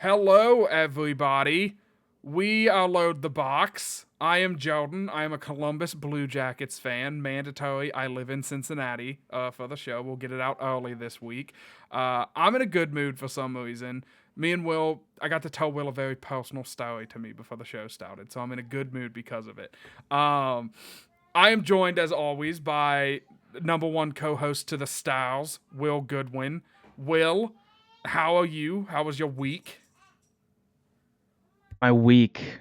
Hello, everybody. We are Load the Box. I am Jordan. I am a Columbus Blue Jackets fan. Mandatory. I live in Cincinnati for the show. We'll get it out early this week. I'm in a good mood for some reason. Me and Will, I got to tell Will a very personal story to me before the show started, so I'm in a good mood because of it. I am joined, as always, by number one co host to the Styles, Will Goodwin. Will, how are you? How was your week? My week.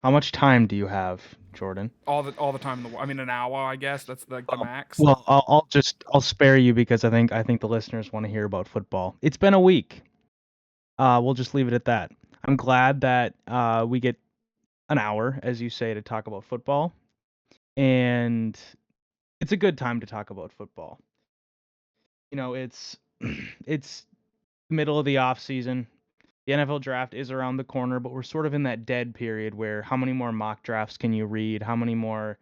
How much time do you have, Jordan? All the time in the world. I mean, an hour, I guess. That's like the Oh, max. well, I'll spare you because I think the listeners want to hear about football. It's been a week. We'll just leave it at that. I'm glad that we get an hour, as you say, to talk about football, and it's a good time to talk about football. It's it's middle of the off season. The NFL draft is around the corner, but we're sort of in that dead period where how many more mock drafts can you read? How many more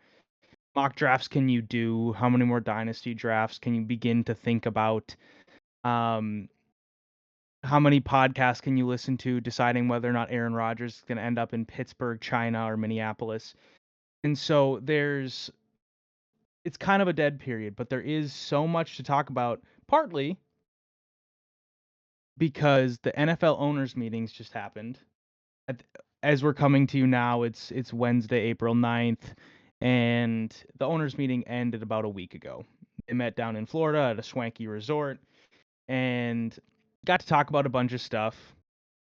mock drafts can you do? How many more dynasty drafts can you begin to think about? Um, how many podcasts can you listen to deciding whether or not Aaron Rodgers is going to end up in Pittsburgh, China, or Minneapolis? And so it's kind of a dead period, but there is so much to talk about, partly because the NFL owners meetings just happened. At- As we're coming to you now, it's Wednesday, April 9th, and the owners meeting ended about a week ago. They met down in Florida at a swanky resort and got to talk about a bunch of stuff.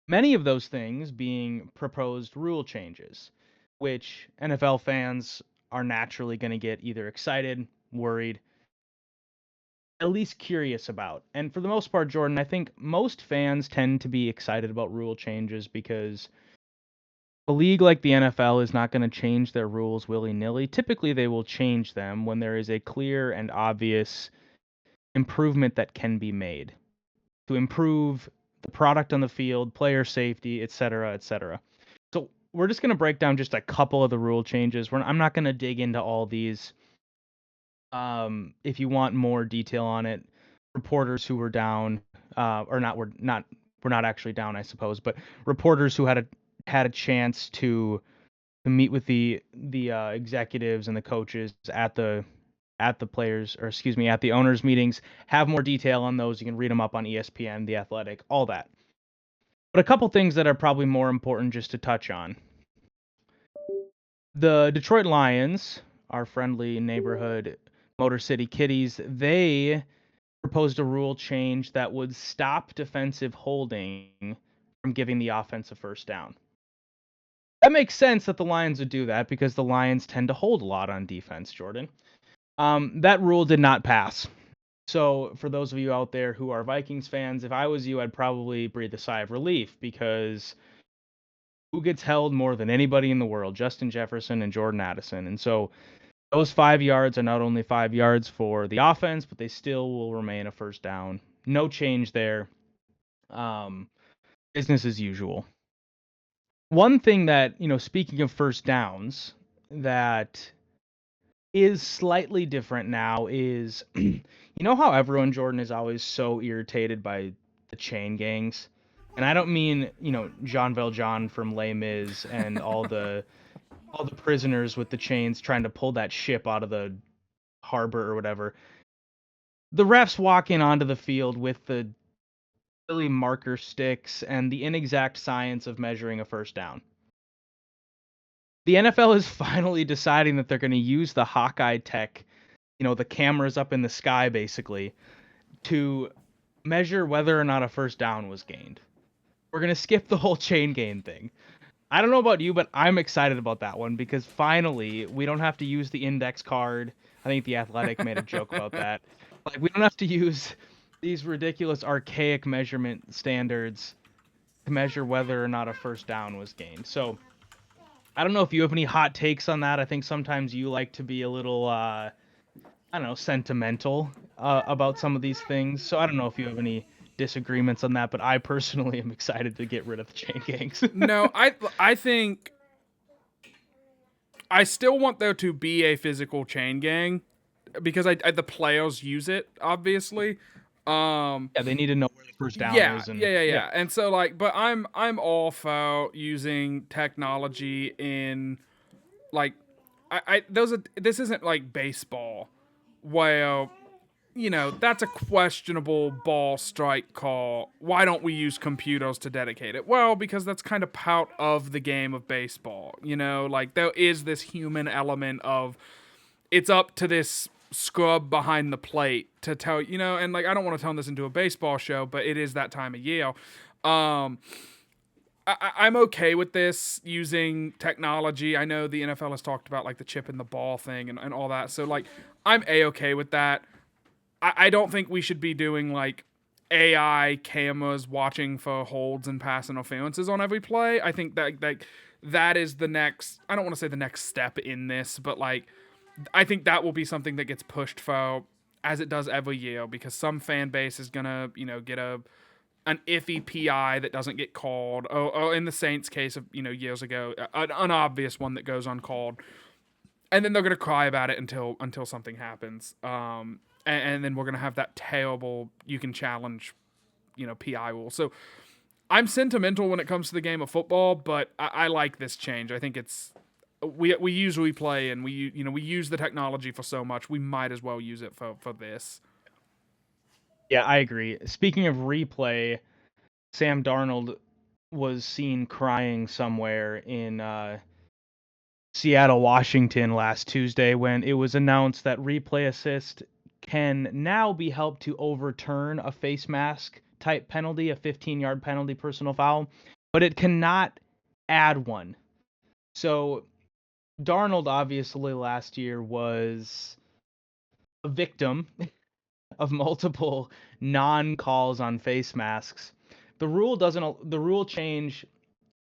Many of those things being proposed rule changes, which NFL fans are naturally going to get either excited, worried, at least curious about. And for the most part, Jordan, I think most fans tend to be excited about rule changes because a league like the NFL is not going to change their rules willy-nilly. Typically, they will change them when there is a clear and obvious improvement that can be made to improve the product on the field, player safety, et cetera, et cetera. So we're just going to break down just a couple of the rule changes. I'm not going to dig into all these. If you want more detail on it, reporters who were down, or not, we're not actually down, I suppose, but reporters who had a chance to meet with the executives and the coaches at the players, or excuse me, at the owners meetings, have more detail on those. You can read them up on ESPN, The Athletic, all that. But a couple things that are probably more important just to touch on. The Detroit Lions, our friendly neighborhood Motor City Kitties, they proposed a rule change that would stop defensive holding from giving the offense a first down. That makes sense that the Lions would do that because the Lions tend to hold a lot on defense, Jordan. That rule did not pass. So, for those of you out there who are Vikings fans, if I was you, I'd probably breathe a sigh of relief because who gets held more than anybody in the world? Justin Jefferson and Jordan Addison. And so, those 5 yards are not only 5 yards for the offense, but they still will remain a first down. No change there. Um, Business as usual. One thing that, speaking of first downs, that is slightly different now is how everyone, Jordan, is always so irritated by the chain gangs, and I don't mean Jean Valjean from Les Mis and all the prisoners with the chains trying to pull that ship out of the harbor or whatever. The refs walking onto the field with the silly marker sticks and the inexact science of measuring a first down. The NFL is finally deciding that they're going to use the Hawkeye tech, the cameras up in the sky basically, to measure whether or not a first down was gained. We're going to skip the whole chain gain thing. I don't know about you, but I'm excited about that one because finally we don't have to use the index card. I think The Athletic made a joke about that. Like, we don't have to use these ridiculous archaic measurement standards to measure whether or not a first down was gained. So, I don't know if you have any hot takes on that. I think sometimes you like to be a little I don't know, sentimental about some of these things. So I don't know if you have any disagreements on that, but I personally am excited to get rid of the chain gangs. No, I think I still want there to be a physical chain gang because the players use it obviously. Yeah, they need to know where the first down Yeah, is, and yeah, yeah, yeah. yeah. And so like, but I'm all for using technology in like, this isn't like baseball, where that's a questionable ball strike call. Why don't we use computers to dedicate it? Well, because that's kind of part of the game of baseball. Like there is this human element of it's up to this scrub behind the plate to tell, and like I don't want to turn this into a baseball show, but it is that time of year. Um, I'm okay with this using technology. I know the NFL has talked about like the chip in the ball thing and all that. So like I'm okay with that. I don't think we should be doing like AI cameras watching for holds and pass interferences on every play. I think that is the next. I don't want to say the next step in this, but like I think that will be something that gets pushed for as it does every year because some fan base is gonna get an iffy PI that doesn't get called. Oh, in the Saints case of years ago, an obvious one that goes uncalled, and then they're gonna cry about it until something happens. And then we're gonna have that terrible you can challenge, PI rule. So I'm sentimental when it comes to the game of football, but I like this change. I think it's we use replay and we use the technology for so much. We might as well use it for this. Yeah, I agree. Speaking of replay, Sam Darnold was seen crying somewhere in Seattle, Washington last Tuesday when it was announced that replay assist can now be helped to overturn a face mask type penalty, a 15-yard penalty personal foul, but it cannot add one. So Darnold obviously last year was a victim of multiple non-calls on face masks. The rule change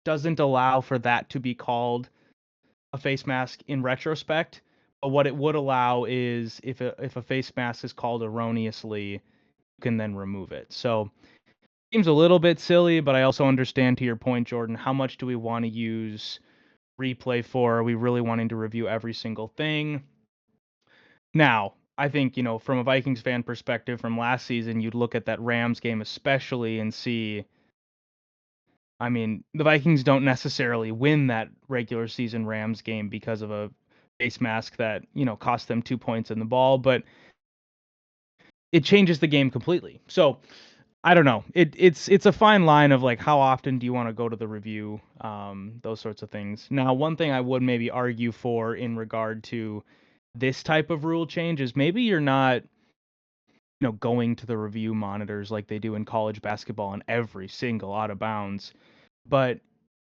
doesn't allow for that to be called a face mask in retrospect. But what it would allow is if a face mask is called erroneously, you can then remove it. So seems a little bit silly, but I also understand to your point, Jordan, how much do we want to use replay for? Are we really wanting to review every single thing? Now, I think, from a Vikings fan perspective from last season, you'd look at that Rams game especially and see, I mean, the Vikings don't necessarily win that regular season Rams game because of a face mask that, cost them 2 points in the ball, but it changes the game completely. So, I don't know. It's a fine line of like how often do you want to go to the review, those sorts of things. Now, one thing I would maybe argue for in regard to this type of rule change is maybe you're not, going to the review monitors like they do in college basketball on every single out of bounds, but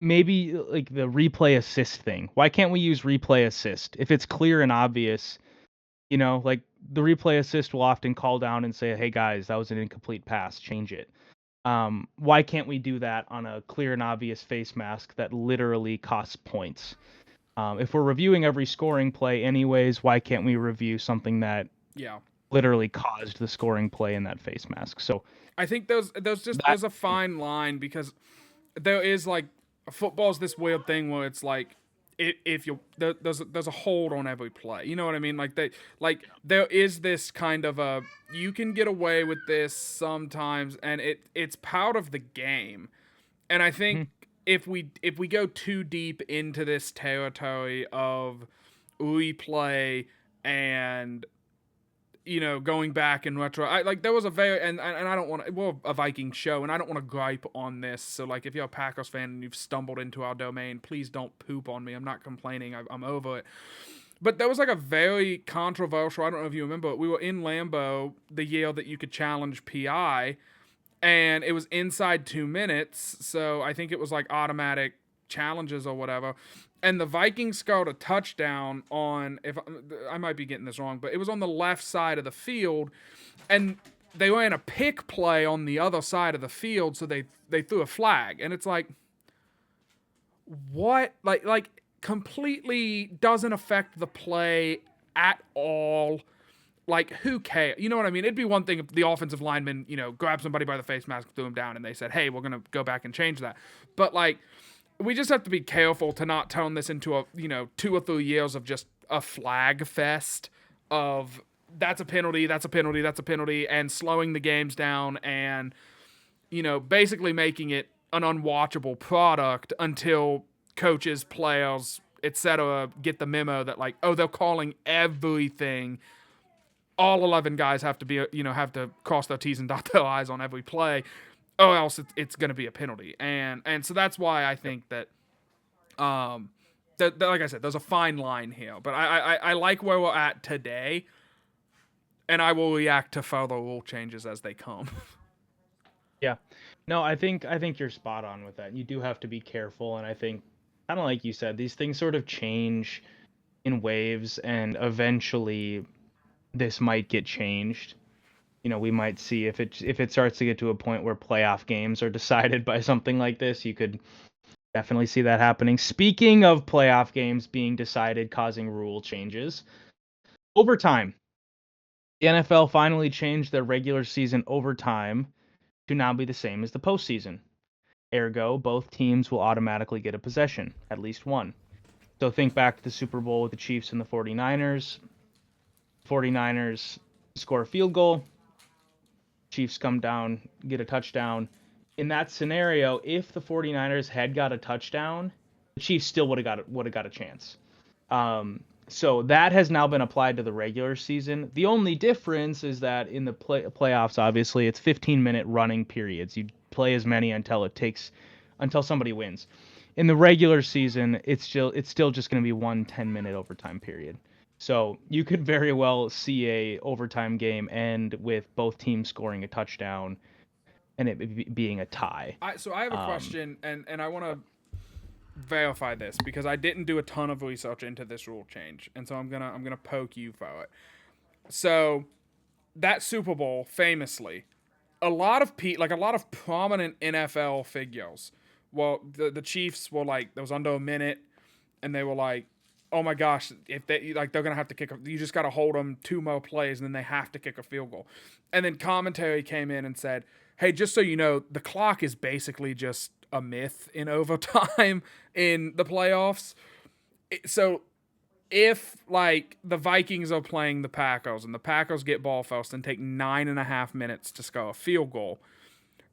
maybe like the replay assist thing. Why can't we use replay assist if it's clear and obvious? Like the replay assist will often call down and say, "Hey guys, that was an incomplete pass. Change it." Why can't we do that on a clear and obvious face mask that literally costs points? If we're reviewing every scoring play anyways, why can't we review something that literally caused the scoring play in that face mask? So I think there's a fine line because there is like football's this weird thing where it's like if you there's a hold on every play. You know what I mean? There is this kind of a you can get away with this sometimes, and it's part of the game. And I think if we go too deep into this territory of replay and going back in retro, there was a very and I don't want to. We're a Viking show, and I don't want to gripe on this. So like, if you're a Packers fan and you've stumbled into our domain, please don't poop on me. I'm not complaining. I'm over it. But there was like a very controversial. I don't know if you remember. We were in Lambeau the year that you could challenge PI, and it was inside 2 minutes. So I think it was like automatic challenges or whatever. And the Vikings scored a touchdown on, if I might be getting this wrong, but it was on the left side of the field, and they ran a pick play on the other side of the field, so they threw a flag, and it's like, what? Like completely doesn't affect the play at all. Like, who cares? You know what I mean? It'd be one thing if the offensive lineman, grabbed somebody by the face mask, threw him down, and they said, hey, we're gonna go back and change that. But like, we just have to be careful to not turn this into a 2 or 3 years of just a flag fest of that's a penalty, that's a penalty, that's a penalty, and slowing the games down and, basically making it an unwatchable product until coaches, players, etc. get the memo that like, oh, they're calling everything. All 11 guys have to be, have to cross their T's and dot their I's on every play, or else it's going to be a penalty. And so that's why I think that, that like I said, there's a fine line here. But I like where we're at today, and I will react to further rule changes as they come. Yeah. No, I think you're spot on with that. You do have to be careful, and I think kind of like you said, these things sort of change in waves, and eventually this might get changed. We might see if it starts to get to a point where playoff games are decided by something like this, you could definitely see that happening. Speaking of playoff games being decided, causing rule changes, overtime. The NFL finally changed their regular season overtime to now be the same as the postseason. Ergo, both teams will automatically get a possession, at least one. So think back to the Super Bowl with the Chiefs and the 49ers. 49ers score a field goal. Chiefs come down, get a touchdown. In that scenario, if the 49ers had got a touchdown, the Chiefs still would have got a chance. So that has now been applied to the regular season. The only difference is that in the playoffs, obviously, it's 15-minute running periods. You play as many until somebody wins. In the regular season, it's still just going to be one 10-minute overtime period. So you could very well see a overtime game end with both teams scoring a touchdown and it being a tie. So I have a question, and I want to verify this because I didn't do a ton of research into this rule change, and so I'm gonna poke you for it. So that Super Bowl, famously, a lot of prominent NFL figures. Well, the Chiefs were like, there was under a minute, and they were like, oh my gosh, if they're gonna have to kick. You just gotta hold them 2 more plays, and then they have to kick a field goal. And then commentary came in and said, hey, just so you know, the clock is basically just a myth in overtime in the playoffs. So if like the Vikings are playing the Packers and the Packers get ball first and take 9.5 minutes to score a field goal,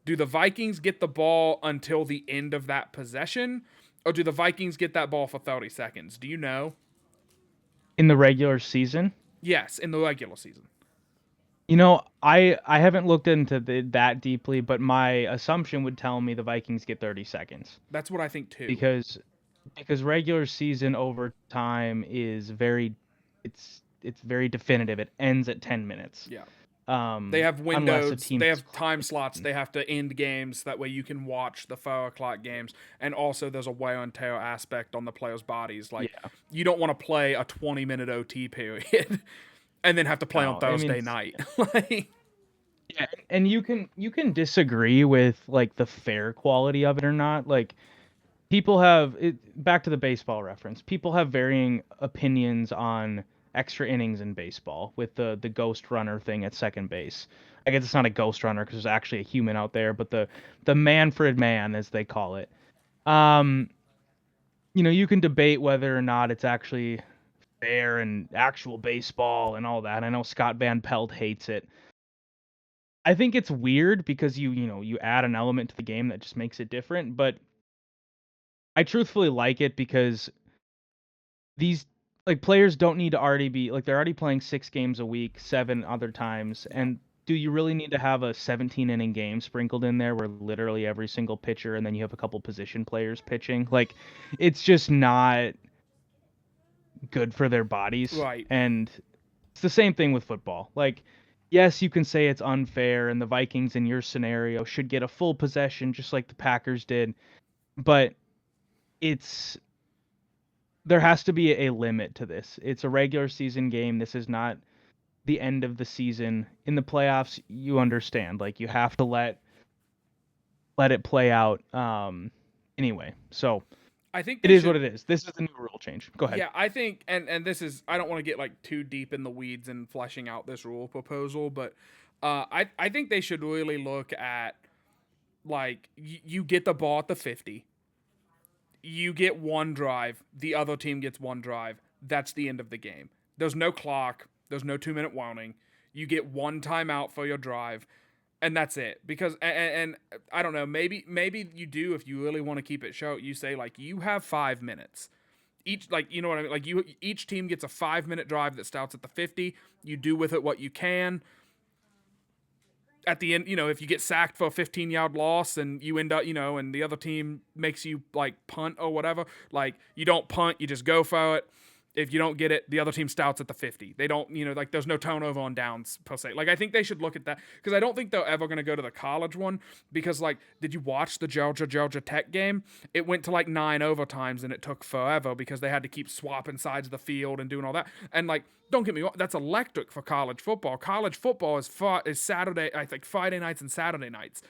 do the Vikings get the ball until the end of that possession, or do the Vikings get that ball for 30 seconds? Do you know? In the regular season? Yes, in the regular season. I haven't looked into that deeply, but my assumption would tell me the Vikings get 30 seconds. That's what I think too. Because regular season overtime is it's very definitive. It ends at 10 minutes. Yeah. They have windows. They have time slots. Mm-hmm. They have to end games. That way you can watch the 4 o'clock games. And also there's a wear and tear aspect on the players' bodies. Like, you don't want to play a 20-minute OT period and then have to play on Thursday night. Yeah, and you can disagree with like the fair quality of it or not. Like, people have back to the baseball reference. People have varying opinions on extra innings in baseball with the ghost runner thing at second base. I guess it's not a ghost runner because there's actually a human out there, but the Manfred man, as they call it. You can debate whether or not it's actually fair and actual baseball and all that. I know Scott Van Pelt hates it. I think it's weird because you add an element to the game that just makes it different, but I truthfully like it because these like players don't need to already be like, they're already playing 6 games a week, 7 other times, and do you really need to have a 17-inning game sprinkled in there where literally every single pitcher and then you have a couple position players pitching? Like, it's just not good for their bodies. Right. And it's the same thing with football. Like, yes, you can say it's unfair and the Vikings in your scenario should get a full possession just like the Packers did, but there has to be a limit to this. It's a regular season game. This is not the end of the season. In the playoffs, you understand. Like, you have to let it play out. Anyway, so I think it is what it is. This is the new rule change. Go ahead. Yeah, I think, and this is, I don't want to get like too deep in the weeds and fleshing out this rule proposal, but I think they should really look at, like, you get the ball at the 50. You get one drive. The other team gets one drive. That's the end of the game. There's no clock. There's no 2-minute warning. You get one timeout for your drive, and that's it. Because and I don't know, maybe you do if you really want to keep it short. You say like you have 5 minutes. Each, like, you know what I mean? Like, each team gets a 5-minute drive that starts at the 50. You do with it what you can. At the end, if you get sacked for a 15-yard loss and you end up, and the other team makes you like punt or whatever, like, you don't punt, you just go for it. If you don't get it, the other team starts at the 50. They don't, like, there's no turnover on downs per se. Like, I think they should look at that, because I don't think they're ever going to go to the college one, because, like, did you watch the Georgia Tech game? It went to like 9 overtimes and it took forever because they had to keep swapping sides of the field and doing all that. And, like, don't get me wrong, that's electric for college football. College football is Saturday, I think Friday nights and Saturday nights.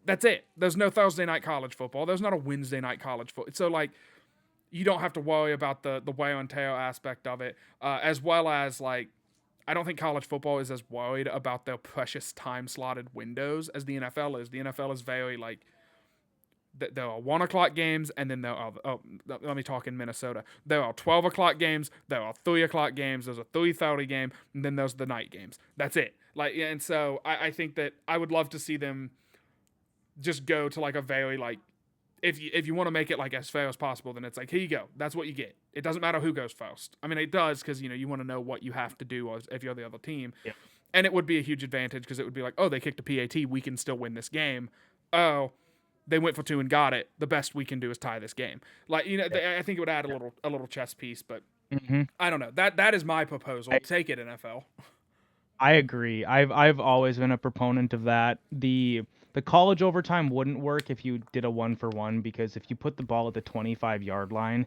That's it. There's no Thursday night college football. There's not a Wednesday night college football. So, like, you don't have to worry about the wear and tear aspect of it, as well as, like, I don't think college football is as worried about their precious time-slotted windows as the NFL is. The NFL is very, like, there are 1 o'clock games, and then there are, let me talk in Minnesota. There are 12 o'clock games, there are 3 o'clock games, there's a 3:30 game, and then there's the night games. That's it. Like, and so I think that I would love to see them just go to, like, a very, like, if you want to make it like as fair as possible, then it's like, here you go. That's what you get. It doesn't matter who goes first. I mean, it does, because you want to know what you have to do if you're the other team. Yeah. And it would be a huge advantage, because it would be like, oh, they kicked a PAT. We can still win this game. Oh, they went for 2 and got it. The best we can do is tie this game. Like, I think it would add a little chess piece, but I don't know. That is my proposal. Take it, NFL. I agree. I've always been a proponent of that. The college overtime wouldn't work if you did a 1-for-1, because if you put the ball at the 25-yard line,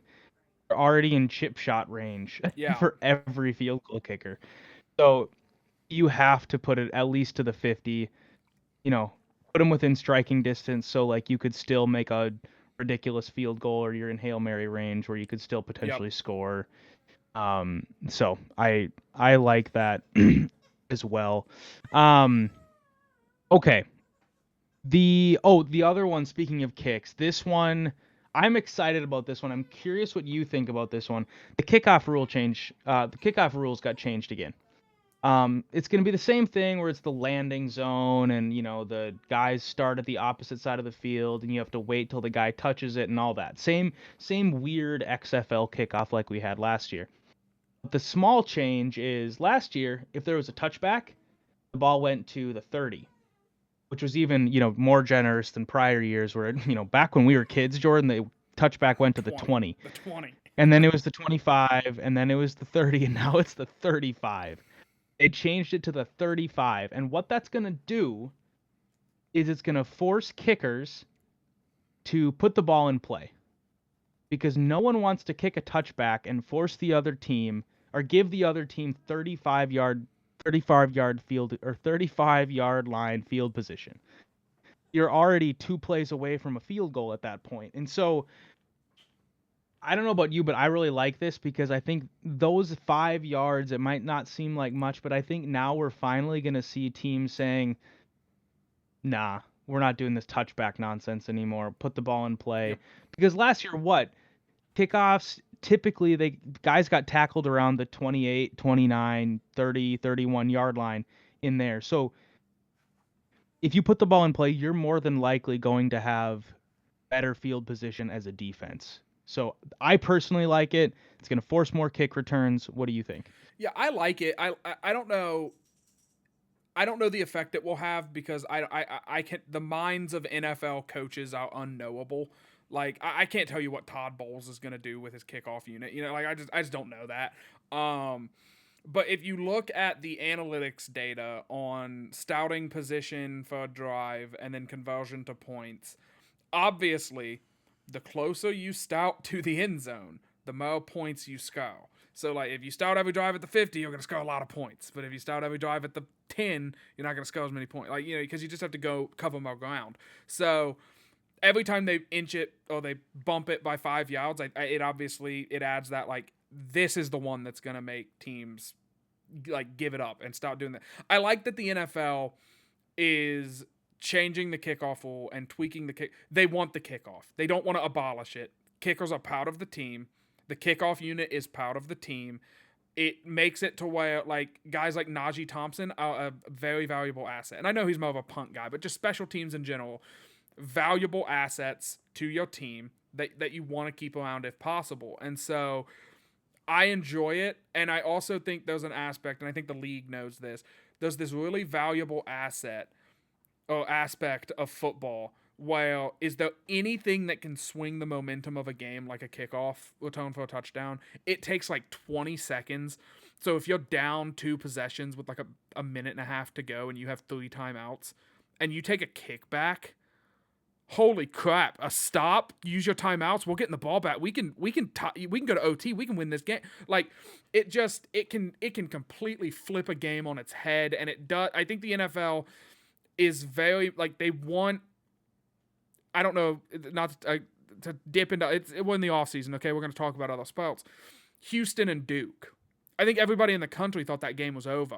you're already in chip shot range for every field goal kicker. So you have to put it at least to the 50, put them within striking distance, so, like, you could still make a ridiculous field goal, or you're in Hail Mary range where you could still potentially score. So I like that as well. Okay. The other one, speaking of kicks, this one, I'm excited about this one. I'm curious what you think about this one. The kickoff rule change, the kickoff rules got changed again. It's going to be the same thing where it's the landing zone, and, the guys start at the opposite side of the field, and you have to wait till the guy touches it and all that. Same weird XFL kickoff like we had last year. The small change is, last year, if there was a touchback, the ball went to the 30. Which was even, more generous than prior years, where, back when we were kids, Jordan, the touchback went to the 20. The 20. And then it was the 25, and then it was the 30, and now it's the 35. They changed it to the 35, and what that's going to do is it's going to force kickers to put the ball in play. Because no one wants to kick a touchback and force the other team, or give the other team 35-yard field, or 35-yard line field position. You're already 2 plays away from a field goal at that point. And so, I don't know about you, but I really like this, because I think those 5 yards, it might not seem like much, but I think now we're finally going to see teams saying, nah, we're not doing this touchback nonsense anymore. Put the ball in play. Yep. Because last year, kickoffs, typically guys got tackled around the 28, 29, 30, 31-yard line in there. So if you put the ball in play, you're more than likely going to have better field position as a defense. So I personally like it. It's going to force more kick returns. What do you think? Yeah, I like it. I don't know. I don't know the effect it will have, because I can. The minds of NFL coaches are unknowable. Like, I can't tell you what Todd Bowles is going to do with his kickoff unit. Like, I just don't know that. But if you look at the analytics data on starting position for a drive and then conversion to points, obviously, the closer you start to the end zone, the more points you score. So, like, if you start every drive at the 50, you're going to score a lot of points. But if you start every drive at the 10, you're not going to score as many points. Like, because you just have to go cover more ground. So every time they inch it or they bump it by 5 yards, it adds that, like, this is the one that's going to make teams, like, give it up and stop doing that. I like that the NFL is changing the kickoff rule and tweaking the kick. They want the kickoff. They don't want to abolish it. Kickers are part of the team. The kickoff unit is part of the team. it makes it to where like guys like Najee Thompson are a very valuable asset. And I know he's more of a punt guy, but just special teams in general, valuable assets to your team that you want to keep around if possible. And so I enjoy it, and I also think there's an aspect, and I think the league knows this. There's this really valuable asset or aspect of football. Well, is there anything that can swing the momentum of a game like a kickoff return for a touchdown? It takes like 20 seconds. So if you're down 2 possessions with like a minute and a half to go and you have 3 timeouts and you take a kickback, holy crap, a stop, use your timeouts, we're getting the ball back. We can go to OT, we can win this game. Like it can completely flip a game on its head, and it does. I think the NFL is very like they want, I don't know, not to dip into it. We're in the offseason, okay? We're going to talk about other sports. Houston and Duke. I think everybody in the country thought that game was over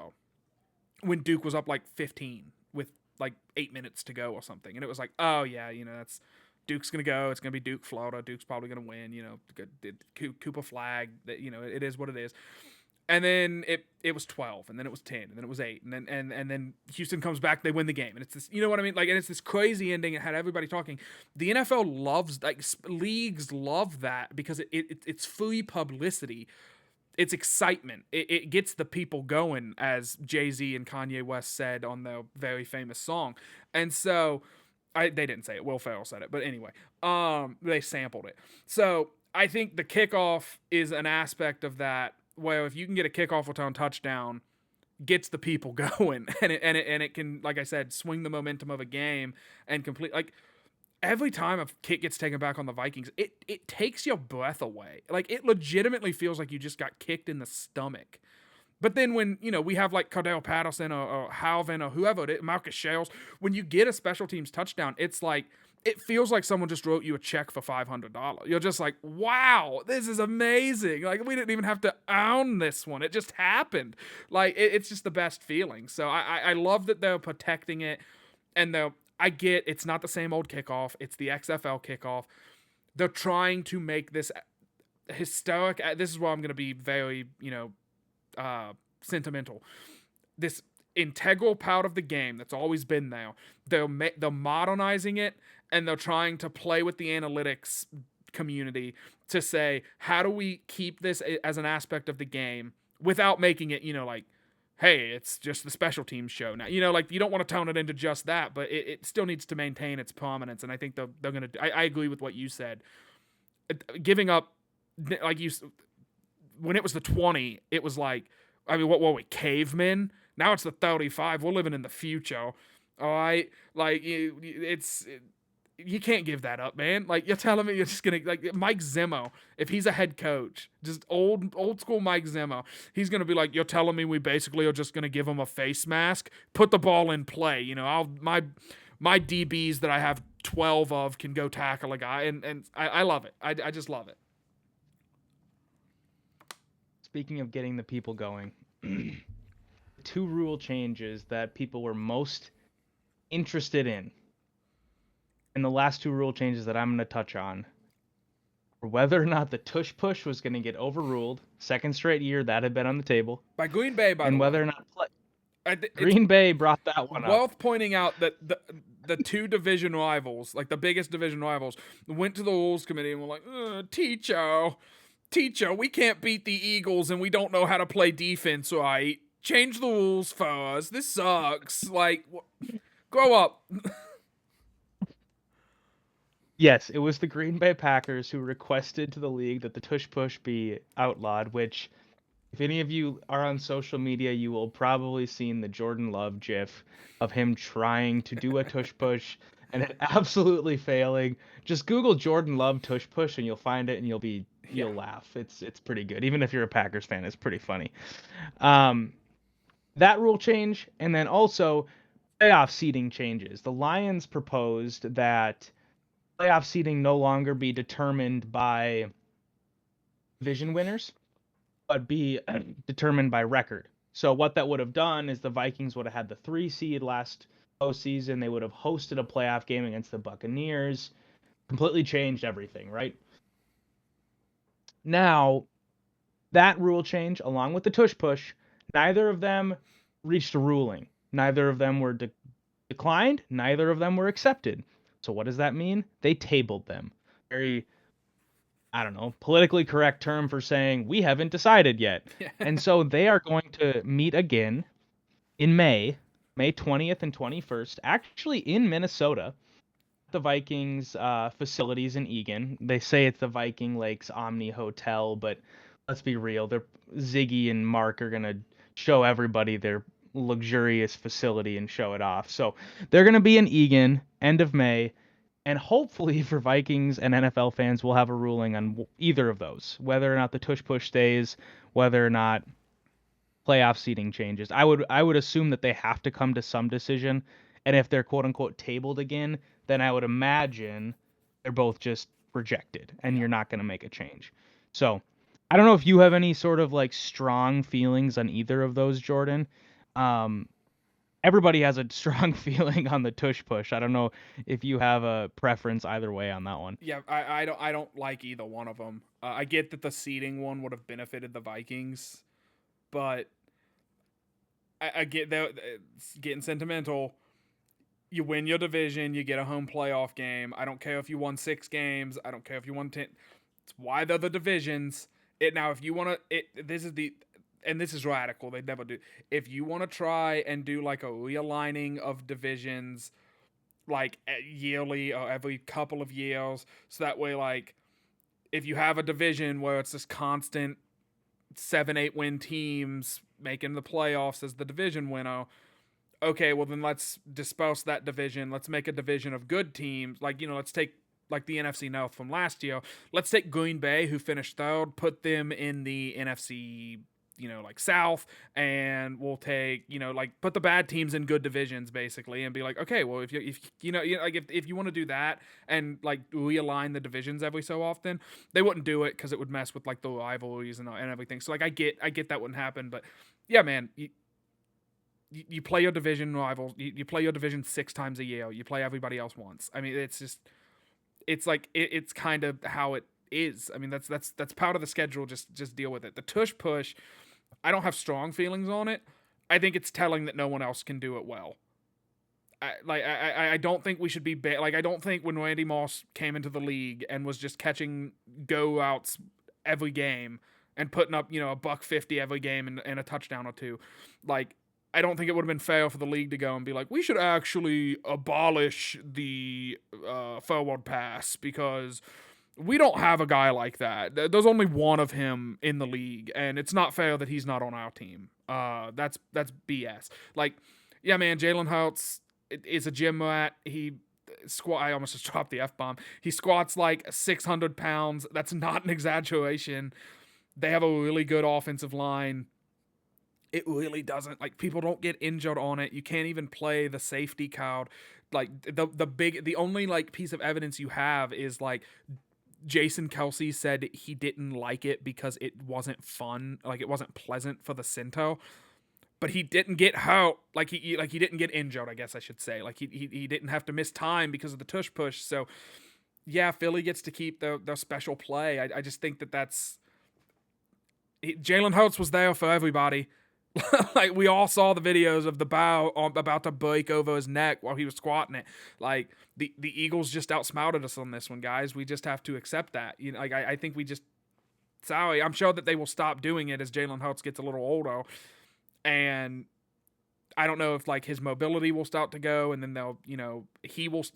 when Duke was up like 15 with like 8 minutes to go or something. And it was like, oh, yeah, that's Duke's going to go. It's going to be Duke, Florida. Duke's probably going to win, Cooper Flag. It is what it is. And then it was 12, and then it was 10, and then it was 8, and then Houston comes back, they win the game, and it's this, you know what I mean? Like, and it's this crazy ending. It had everybody talking. The NFL loves, like, leagues love that because it's free publicity. It's excitement. It gets the people going, as Jay-Z and Kanye West said on their very famous song. And so, they didn't say it. Will Ferrell said it, but anyway, they sampled it. So I think the kickoff is an aspect of that, where if you can get a kickoff return touchdown, gets the people going, and it can, like I said, swing the momentum of a game and complete. Like every time a kick gets taken back on the Vikings, it takes your breath away. Like it legitimately feels like you just got kicked in the stomach. But then when, we have like Cordell Patterson or Halvin or whoever it is, Marcus Shells, when you get a special teams touchdown, it's like, it feels like someone just wrote you a check for $500. You're just like, wow, this is amazing. Like, we didn't even have to own this one. It just happened. Like, it's just the best feeling. So I love that they're protecting it. And I get it's not the same old kickoff. It's the XFL kickoff. They're trying to make this historic. This is where I'm going to be very, sentimental. This integral part of the game that's always been there. They're modernizing it, and they're trying to play with the analytics community to say, how do we keep this as an aspect of the game without making it, like, hey, it's just the special teams show now. Like, you don't want to tone it into just that, but it still needs to maintain its prominence. And I think they're going to. I agree with what you said. Giving up, like when it was the 20, it was like, I mean, what were we, cavemen? Now it's the 35. We're living in the future. All right? Like, you can't give that up, man. Like, you're telling me you're just going to, like, Mike Zimmer, if he's a head coach, just old school Mike Zimmer, he's going to be like, you're telling me we basically are just going to give him a face mask? Put the ball in play. My DBs that I have 12 of can go tackle a guy, and I love it. I just love it. Speaking of getting the people going, 2 rule changes that people were most interested in, and the last 2 rule changes that I'm going to touch on, were whether or not the tush push was going to get overruled. Second straight year that had been on the table. By Green Bay, by the way. And whether or not Green Bay brought that one up. Worth pointing out that the 2 division rivals, like the biggest division rivals, went to the rules committee and were like, teacher, we can't beat the Eagles and we don't know how to play defense right. Change the rules for us. This sucks. Like, grow up. Yes, it was the Green Bay Packers who requested to the league that the tush push be outlawed, which, if any of you are on social media, you will probably seen the Jordan Love gif of him trying to do a tush push and it absolutely failing. Just Google Jordan Love tush push and you'll find it and you'll laugh. It's pretty good. Even if you're a Packers fan, it's pretty funny. That rule change, and then also playoff seeding changes. The Lions proposed that playoff seeding no longer be determined by division winners, but be determined by record. So what that would have done is the Vikings would have had the 3 seed last postseason. They would have hosted a playoff game against the Buccaneers. Completely changed everything, right? Now, that rule change, along with the tush push, neither of them reached a ruling. Neither of them were declined. Neither of them were accepted. So what does that mean? They tabled them. Very, I don't know, politically correct term for saying we haven't decided yet. And so they are going to meet again in May 20th and 21st, actually in Minnesota, the Vikings facilities in Eagan. They say it's the Viking Lakes Omni Hotel, but let's be real. Ziggy and Mark are going to show everybody their luxurious facility and show it off. So they're going to be in Eagan end of May. And hopefully for Vikings and NFL fans, we'll have a ruling on either of those, whether or not the tush push stays, whether or not playoff seeding changes. I would assume that they have to come to some decision, and if they're quote unquote tabled again, then I would imagine they're both just rejected, and you're not going to make a change. So I don't know if you have any sort of like strong feelings on either of those, Jordan. Everybody has a strong feeling on the tush push. I don't know if you have a preference either way on that one. Yeah, I don't like either one of them. I get that the seeding one would have benefited the Vikings, but I get that it's getting sentimental. You win your division, you get a home playoff game. I don't care if you won 6 games. I don't care if you won 10. It's why they're the divisions. It now if you want to this is the and this is radical. They never do. If you want to try and do like a realigning of divisions like yearly or every couple of years, so that way like if you have a division where it's this constant 7-8 win teams making the playoffs as the division winner, okay, well then let's disperse that division. Let's make a division of good teams. Like, let's take like the NFC North from last year. Let's take Green Bay, who finished third, put them in the NFC, like South, and we'll take, like put the bad teams in good divisions basically, and be like, okay, well if you want to do that and like realign the divisions every so often, they wouldn't do it because it would mess with like the rivalries and everything. So like I get that wouldn't happen, but yeah, man, you play your division rivals. You play your division 6 times a year. You play everybody else once. I mean, it's like it's kind of how it is. I mean, that's part of the schedule. Just deal with it. The tush push, I don't have strong feelings on it. I think it's telling that no one else can do it well. I don't think we should be like, I don't think when Randy Moss came into the league and was just catching go outs every game and putting up $150 every game and a touchdown or two, like I don't think it would have been fair for the league to go and be like, we should actually abolish the forward pass because we don't have a guy like that. There's only one of him in the league, and it's not fair that he's not on our team. That's BS. Like, yeah, man, Jalen Hurts is a gym rat. I almost just dropped the F-bomb. He squats like 600 pounds. That's not an exaggeration. They have a really good offensive line. It really doesn't, like, people don't get injured on it. You can't even play the safety card. Like the only like piece of evidence you have is like Jason Kelsey said he didn't like it because it wasn't fun, like it wasn't pleasant for the center. But he didn't get hurt, like he didn't get injured, I guess I should say. Like he didn't have to miss time because of the tush push. So yeah, Philly gets to keep their special play. I just think that's Jalen Hurts was there for everybody. Like we all saw the videos of the bow about to break over his neck while he was squatting it. Like the Eagles just outsmarted us on this one, guys. We just have to accept that. Like I think we just sorry. I'm sure that they will stop doing it as Jalen Hurts gets a little older, and I don't know if like his mobility will start to go, and then they'll he will.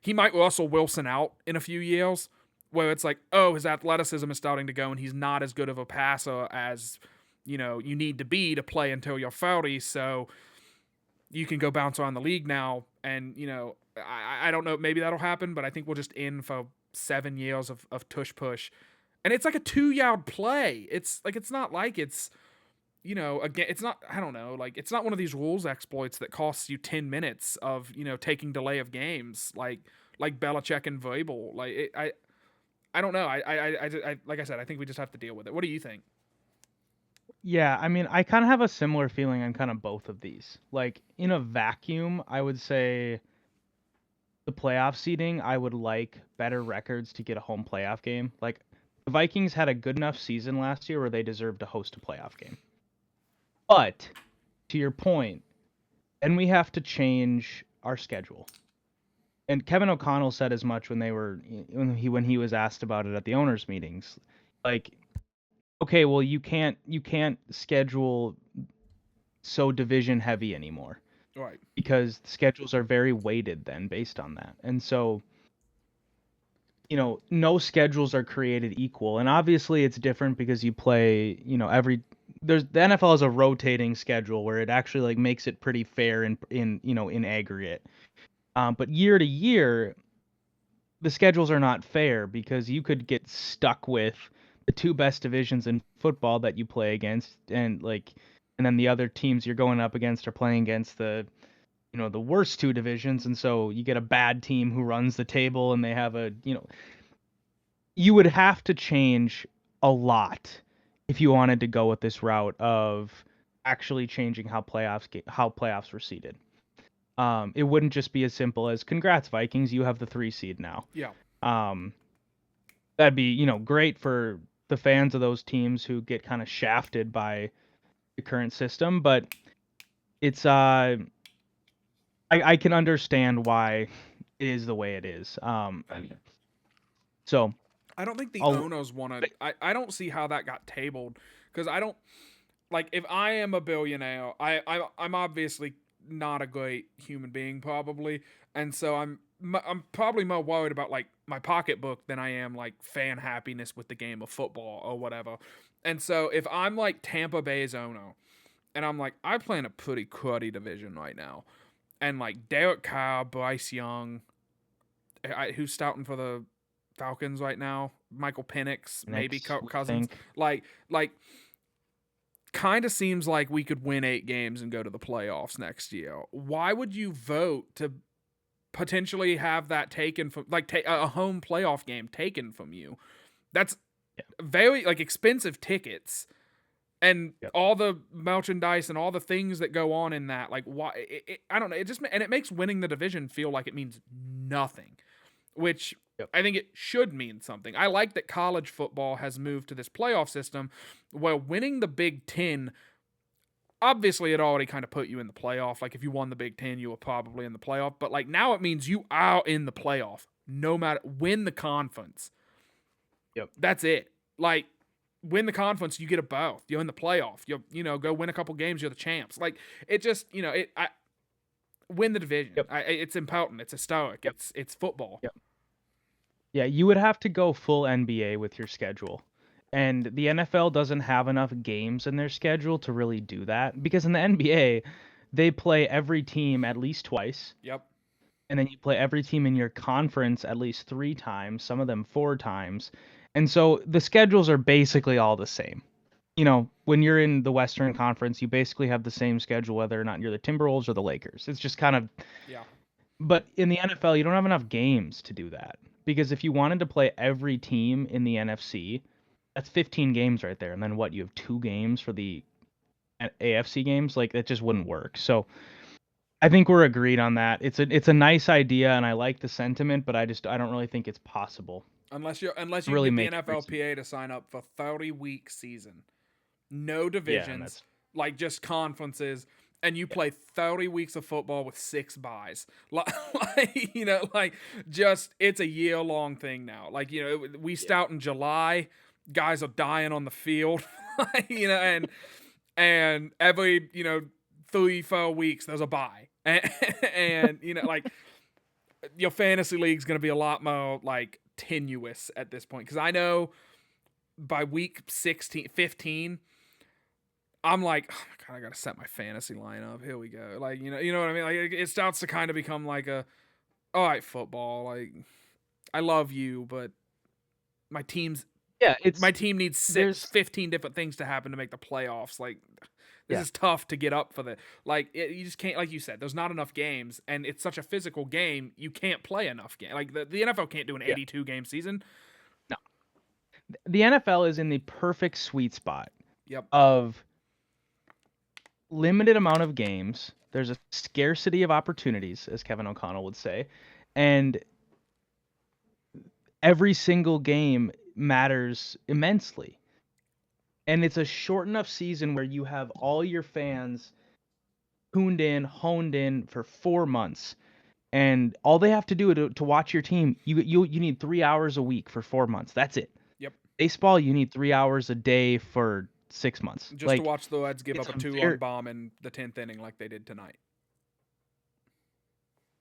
He might Russell Wilson out in a few years, where it's like, oh, his athleticism is starting to go, and he's not as good of a passer as you need to be to play until you're 30, so you can go bounce around the league now. And, I don't know, maybe that'll happen, but I think we'll just in for 7 years of tush push. And it's like a 2-yard play. It's like, it's not like it's, again, it's not, I don't know, like, it's not one of these rules exploits that costs you 10 minutes of, taking delay of games, like Belichick and Vrabel. Like, I don't know. I like I said, I think we just have to deal with it. What do you think? Yeah, I mean, I kind of have a similar feeling on kind of both of these. Like, in a vacuum, I would say the playoff seeding, I would like better records to get a home playoff game. Like, The Vikings had a good enough season last year where they deserved to host a playoff game. But to your point, then we have to change our schedule. And Kevin O'Connell said as much when he was asked about it at the owners' meetings. Like, okay, well you can't schedule so division heavy anymore. Right. Because the schedules are very weighted then based on that. And so, no schedules are created equal. And obviously it's different because you play, the NFL has a rotating schedule where it actually like makes it pretty fair in aggregate. But year to year, the schedules are not fair because you could get stuck with the two best divisions in football that you play against, and then the other teams you're going up against are playing against the worst two divisions, and so you get a bad team who runs the table and they have you would have to change a lot if you wanted to go with this route of actually changing how playoffs were seeded. It wouldn't just be as simple as congrats Vikings, you have the 3 seed now. Yeah. That'd be, great for the fans of those teams who get kind of shafted by the current system, but it's I can understand why it is the way it is. So I don't think the owners want to. I don't see how that got tabled because I don't like if I am a billionaire. I'm obviously not a great human being probably, and so I'm probably more worried about like my pocketbook than I am like fan happiness with the game of football or whatever. And so if I'm like Tampa Bay's owner, and I'm like I play in a pretty cruddy division right now, and like Derek Carr, Bryce Young, who's starting for the Falcons right now, Michael Penix, maybe Cousins, like kind of seems like we could win 8 games and go to the playoffs next year. Why would you vote to potentially have that taken from a home playoff game taken from you? That's very like expensive tickets and all the merchandise and all the things that go on in that. Like why? I don't know. It makes winning the division feel like it means nothing, which I think it should mean something. I like that college football has moved to this playoff system where winning the Big Ten, obviously it already kind of put you in the playoff. Like if you won the Big Ten, you were probably in the playoff. But like now it means you are in the playoff no matter win the conference. Yep. That's it. Like win the conference, you get a both. You're in the playoff. Go win a couple games, you're the champs. Like it just, win the division. Yep. It's important. It's historic. Yep. It's football. Yep. Yeah, you would have to go full NBA with your schedule. And the NFL doesn't have enough games in their schedule to really do that. Because in the NBA, they play every team at least twice. Yep. And then you play every team in your conference at least 3 times, some of them 4 times. And so the schedules are basically all the same. When you're in the Western Conference, you basically have the same schedule whether or not you're the Timberwolves or the Lakers. It's just kind of... Yeah. But in the NFL, you don't have enough games to do that. Because if you wanted to play every team in the NFC, that's 15 games right there. And then what? You have 2 games for the AFC games? Like, that just wouldn't work. So I think we're agreed on that. It's a nice idea, and I like the sentiment, but I don't really think it's possible. Unless you really get the NFLPA to sign up for 30-week season. No divisions, like just conferences. And you play 30 weeks of football with 6 buys. It's a year-long thing now. We start in July. Guys are dying on the field, and every, 3-4 weeks there's a bye. And your fantasy league's going to be a lot more, tenuous at this point. Because I know by week 15... I'm like, oh my God, I gotta set my fantasy lineup. Here we go. You know what I mean? Like it starts to kind of become like all right, football. Like, I love you, but my team needs 15 different things to happen to make the playoffs. Like, this is tough to get up for the. You just can't. Like you said, there's not enough games, and it's such a physical game. You can't play enough games. Like the NFL can't do an 82 game season. No, the NFL is in the perfect sweet spot. Yep. Of limited amount of games, there's a scarcity of opportunities, as Kevin O'Connell would say, and every single game matters immensely. And it's a short enough season where you have all your fans tuned in, honed in for 4 months. And all they have to do to watch your team, you need 3 hours a week for 4 months. That's it. Yep. Baseball, you need 3 hours a day for 6 months. Just to watch the Reds give up it's a a 2-run bomb in the 10th inning like they did tonight.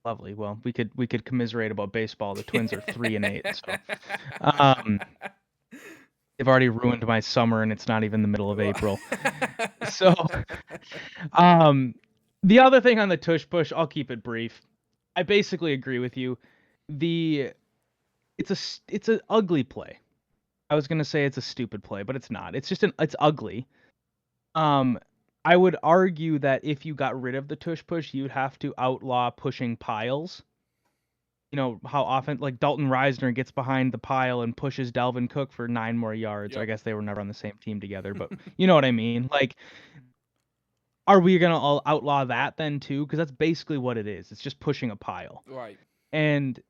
Lovely. Well, we could commiserate about baseball. The Twins are 3-8. So, they've already ruined my summer, and it's not even the middle of April. So, the other thing on the tush push, I'll keep it brief. I basically agree with you. It's an ugly play. I was gonna say it's a stupid play, but it's not. It's ugly. I would argue that if you got rid of the tush push, you'd have to outlaw pushing piles. You know how often, like, Dalton Reisner gets behind the pile and pushes Dalvin Cook for 9 more yards. Yep. I guess they were never on the same team together, but you know what I mean. Like, are we gonna all outlaw that then too? Because that's basically what it is. It's just pushing a pile. Right. And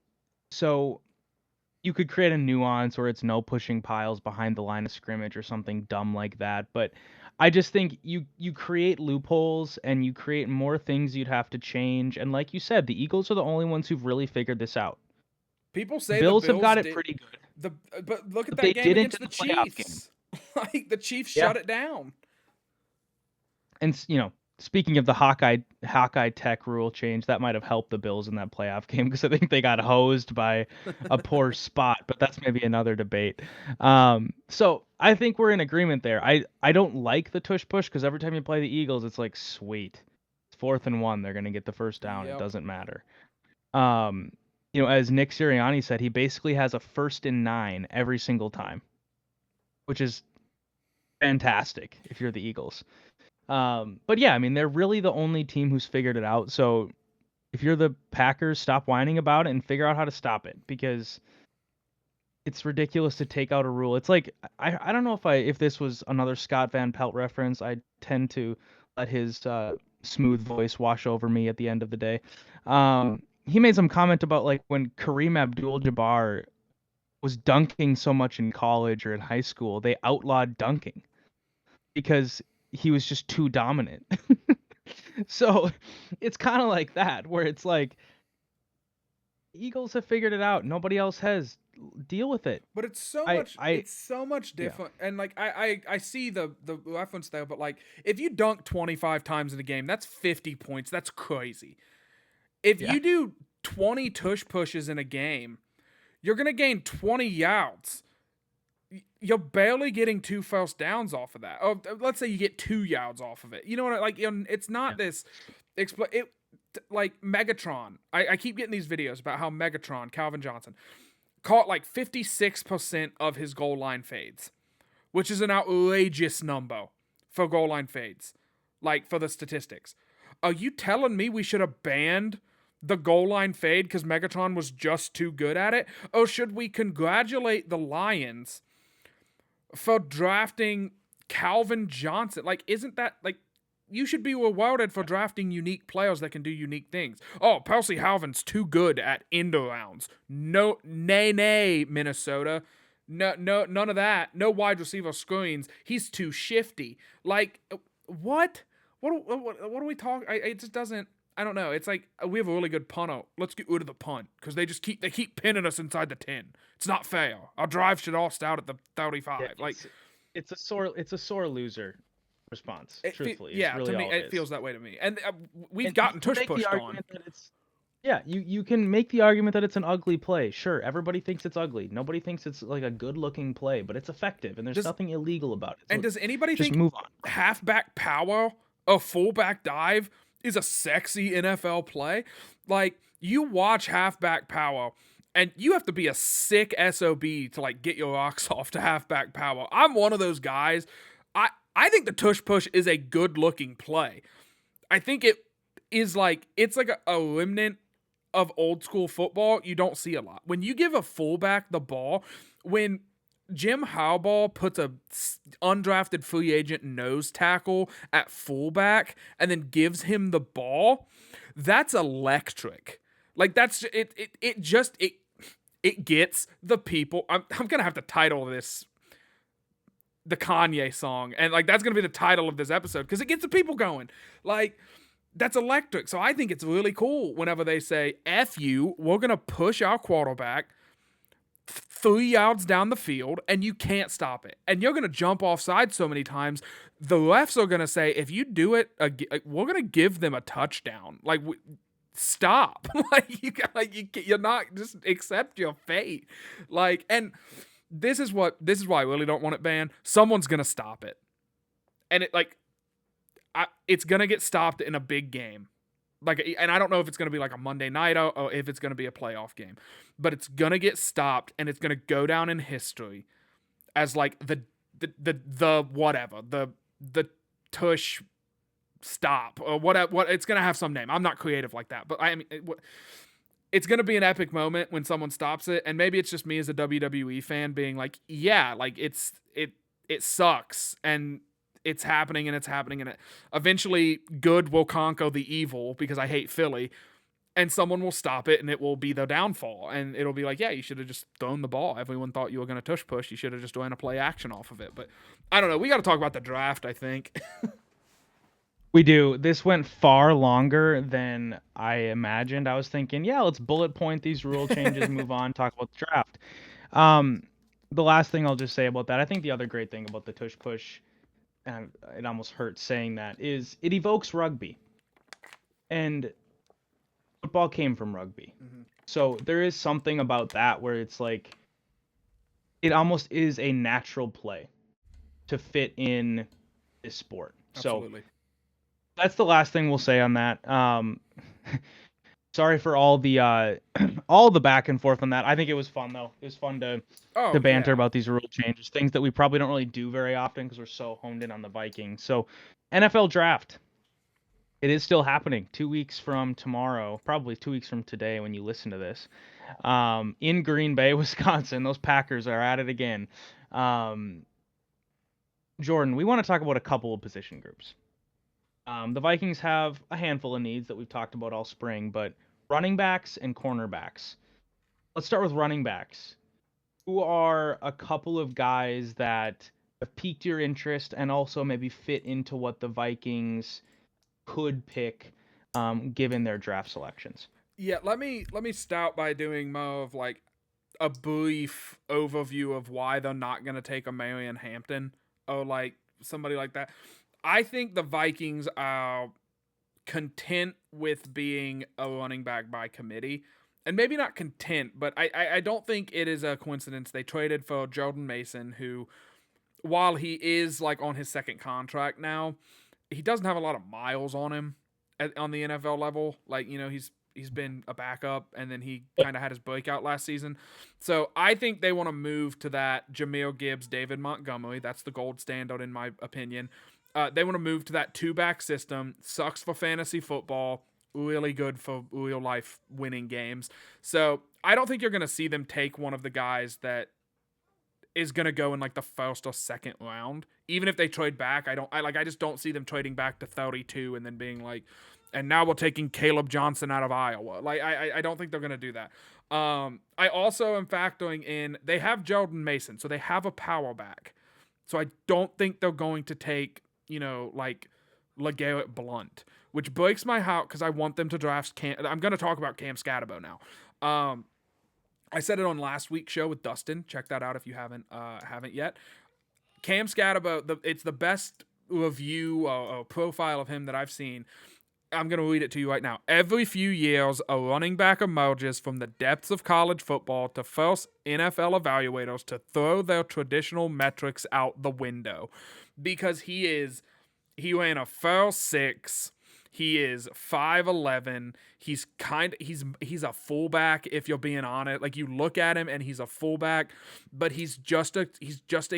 so you could create a nuance where it's no pushing piles behind the line of scrimmage or something dumb like that. But I just think you create loopholes and you create more things you'd have to change. And like you said, the Eagles are the only ones who've really figured this out. People say Bills the have got it pretty good. But look at But they that game didn't against the in the playoff Chiefs. Like, the Chiefs Yeah. shut it down. And you know, speaking of the Hawkeye Tech rule change, that might have helped the Bills in that playoff game because I think they got hosed by a poor spot, but that's maybe another debate. So I think we're in agreement there. I don't like the tush push because every time you play the Eagles, it's like, sweet, it's 4th and 1, they're gonna get the first down. Yep. It doesn't matter. You know, as Nick Sirianni said, he basically has a 1st and 9 every single time, which is fantastic if you're the Eagles. But yeah, I mean, they're really the only team who's figured it out. So if you're the Packers, stop whining about it and figure out how to stop it, because it's ridiculous to take out a rule. It's like, I don't know if this was another Scott Van Pelt reference. I tend to let his smooth voice wash over me at the end of the day. He made some comment about, like, when Kareem Abdul-Jabbar was dunking so much in college or in high school, they outlawed dunking because he was just too dominant. So it's kind of like that, where it's like, Eagles have figured it out. Nobody else has. Deal with it. But it's so much different. And like, I see the reference there, but like, if you dunk 25 times in a game, that's 50 points. That's crazy. If you do 20 tush pushes in a game, you're going to gain 20 yards. You're barely getting 2 first downs off of that. Oh, let's say you get 2 yards off of it. You know what? Like, it's not this. Like Megatron. I keep getting these videos about how Megatron, Calvin Johnson, caught like 56% of his goal line fades, which is an outrageous number for goal line fades, like, for the statistics. Are you telling me we should have banned the goal line fade because Megatron was just too good at it? Or should we congratulate the Lions for drafting Calvin Johnson? Like, isn't that, like, you should be rewarded for drafting unique players that can do unique things. Oh, Percy Harvin's too good at end rounds. No, nay, Minnesota. No, none of that. No wide receiver screens. He's too shifty. Like, what? What are we talking? It just doesn't. I don't know. It's like, we have a really good punter. Let's get rid of the punt because they keep pinning us inside the 10. It's not fair. Our drive should all start at the 35. Yeah, like, it's a sore loser response. Truthfully, yeah, really to me, it feels that way to me. And we've gotten tush pushed on. Yeah, you can make the argument that it's an ugly play. Sure, everybody thinks it's ugly. Nobody thinks it's like a good-looking play, but it's effective, and there's nothing illegal about it. So and does anybody just think move on? Halfback power, a fullback dive, is a sexy NFL play? Like, you watch halfback power, and you have to be a sick SOB to, like, get your rocks off to halfback power. I'm one of those guys. I think the tush push is a good-looking play. I think it is like, it's like a remnant of old school football you don't see a lot. When you give a fullback the ball, when Jim Harbaugh puts a undrafted free agent nose tackle at fullback and then gives him the ball, that's electric. Like, that's it it gets the people. I'm gonna have to title this the Kanye song, and like that's gonna be the title of this episode because it gets the people going. Like that's electric. So I think it's really cool whenever they say "F you," we're gonna push our quarterback 3 yards down the field, and you can't stop it. And you're gonna jump offside so many times. The refs are gonna say, if you do it, we're gonna give them a touchdown. Like, stop. You're not just accept your fate. Like, and this is why I really don't want it banned. Someone's gonna stop it, and it's gonna get stopped in a big game. And I don't know if it's going to be like a Monday night or if it's going to be a playoff game, but it's going to get stopped and it's going to go down in history as like the tush stop or whatever. It's going to have some name. I'm not creative like that, but I mean, it's going to be an epic moment when someone stops it. And maybe it's just me as a WWE fan being like, yeah, like it sucks. And it's happening and eventually good will conquer the evil because I hate Philly, and someone will stop it and it will be the downfall, and it'll be like, yeah, you should have just thrown the ball. Everyone thought you were going to tush push. You should have just ran a play action off of it. But I don't know. We got to talk about the draft, I think. We do. This went far longer than I imagined. I was thinking, yeah, let's bullet point these rule changes, move on, talk about the draft. The last thing I'll just say about that, I think the other great thing about the tush push, and it almost hurts saying that, is it evokes rugby. And football came from rugby. Mm-hmm. So there is something about that where it's like, it almost is a natural play to fit in this sport. Absolutely. So that's the last thing we'll say on that. Sorry for all the all the back and forth on that. I think it was fun though. It was fun to banter about these rule changes, things that we probably don't really do very often because we're so honed in on the Vikings. So NFL draft. It is still happening 2 weeks from tomorrow, probably 2 weeks from today when you listen to this, in Green Bay, Wisconsin. Those Packers are at it again. Jordan, we want to talk about a couple of position groups. The Vikings have a handful of needs that we've talked about all spring, but running backs and cornerbacks. Let's start with running backs. Who are a couple of guys that have piqued your interest and also maybe fit into what the Vikings could pick given their draft selections? Yeah, let me start by doing more of like a brief overview of why they're not going to take a Marion Hampton or like somebody like that. I think the Vikings are content with being a running back by committee. And maybe not content, but I don't think it is a coincidence they traded for Jordan Mason, who, while he is like on his second contract now, he doesn't have a lot of miles on him on the NFL level. Like, you know, he's been a backup, and then he kind of had his breakout last season. So I think they want to move to that Jahmyr Gibbs, David Montgomery. That's the gold standard in my opinion. They want to move to that two-back system. Sucks for fantasy football. Really good for real life winning games. So I don't think you're going to see them take one of the guys that is going to go in like the first or second round. Even if they trade back, I just don't see them trading back to 32 and then being like, and now we're taking Caleb Johnson out of Iowa. Like, I don't think they're going to do that. I also am factoring in, they have Jordan Mason, so they have a power back. So I don't think they're going to take, you know, like LeGarrette Blount, which breaks my heart because I want them to draft I'm going to talk about Cam Scatterbo now. I said it on last week's show with Dustin. Check that out if you haven't yet. Cam Scatterbo, it's the best review or profile of him that I've seen. I'm going to read it to you right now. Every few years, a running back emerges from the depths of college football to force NFL evaluators to throw their traditional metrics out the window. Because he ran a 4.6. He is 5'11". He's a fullback if you're being honest. Like, you look at him and he's a fullback, but he's just a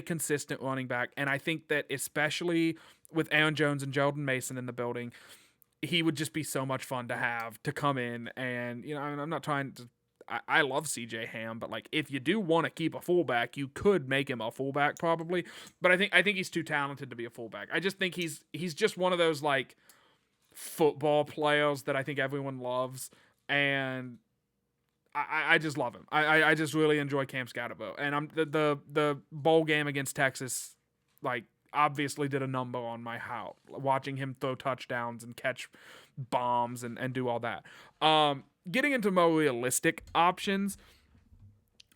consistent running back. And I think that especially with Aaron Jones and Jordan Mason in the building, he would just be so much fun to have to come in. And, you know, I'm not trying to, I love CJ Ham, but like, if you do want to keep a fullback, you could make him a fullback probably. But I think he's too talented to be a fullback. I just think he's just one of those like football players that I think everyone loves. And I just love him. I just really enjoy Cam Scatterbo, and I'm the bowl game against Texas, like obviously did a number on my heart. Watching him throw touchdowns and catch bombs and do all that. Getting into more realistic options,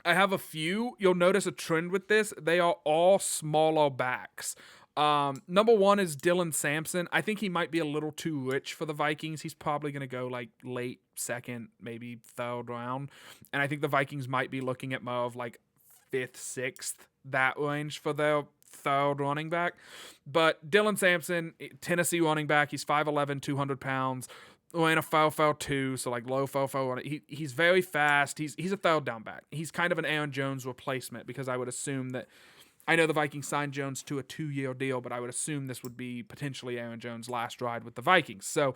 I have a few. You'll notice a trend with this. They are all smaller backs. Number one is Dylan Sampson. I think he might be a little too rich for the Vikings. He's probably going to go like late second, maybe third round. And I think the Vikings might be looking at more of like fifth, sixth, that range for their third running back. But Dylan Sampson, Tennessee running back, he's 5'11", 200 pounds. Ran a 4.42, so like low 4.4. He's very fast. He's a third down back. He's kind of an Aaron Jones replacement because I would assume that I know the Vikings signed Jones to a 2-year deal, but I would assume this would be potentially Aaron Jones' last ride with the Vikings. So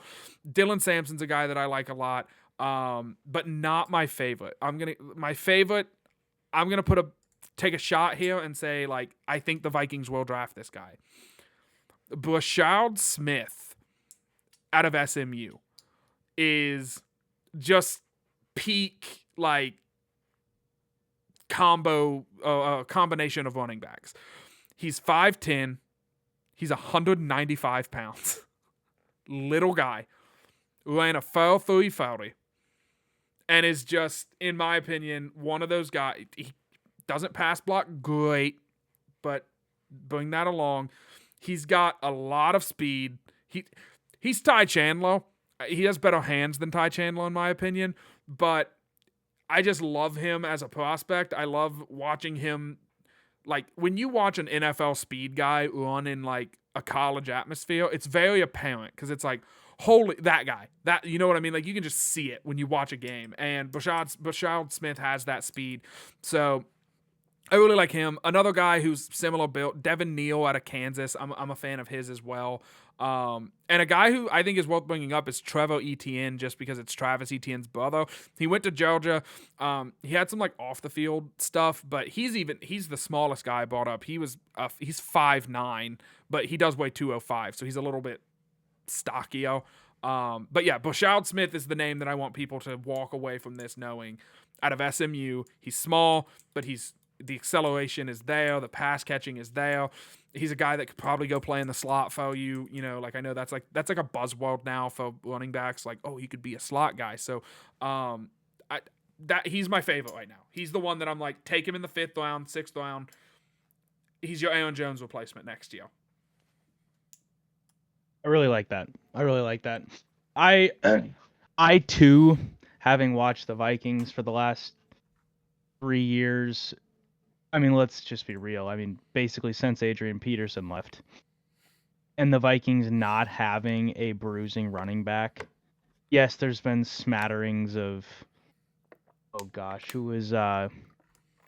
Dylan Sampson's a guy that I like a lot, but not my favorite. I'm gonna take a shot here and say like I think the Vikings will draft this guy, Brashard Smith, out of SMU, is just peak like combination of running backs. He's 5'10", he's 195 pounds, little guy, ran a 4.40, and is just, in my opinion, one of those guys. He doesn't pass block great, but bring that along. He's got a lot of speed. He's Ty Chandler. He has better hands than Ty Chandler, in my opinion, but I just love him as a prospect. I love watching him. Like, when you watch an NFL speed guy run in, like, a college atmosphere, it's very apparent because it's like, holy, that guy. That, you know what I mean? Like, you can just see it when you watch a game. And Brashard Smith has that speed. So I really like him. Another guy who's similar built, Devin Neal out of Kansas. I'm a fan of his as well. And a guy who I think is worth bringing up is Trevor Etienne, just because it's Travis Etienne's brother. He went to Georgia. He had some like off the field stuff, but he's the smallest guy I brought up. He's 5'9", but he does weigh 205, so he's a little bit stockier. But yeah, Brashard Smith is the name that I want people to walk away from this knowing. Out of SMU, he's small, but the acceleration is there. The pass catching is there. He's a guy that could probably go play in the slot for you. You know, like I know that's like a buzzword now for running backs. Like, oh, he could be a slot guy. So, he's my favorite right now. He's the one that I'm like, take him in the 5th round, 6th round. He's your Aaron Jones replacement next year. I really like that. I too, having watched the Vikings for the last 3 years, I mean, let's just be real. I mean, basically since Adrian Peterson left, and the Vikings not having a bruising running back. Yes, there's been smatterings of, oh gosh, who was the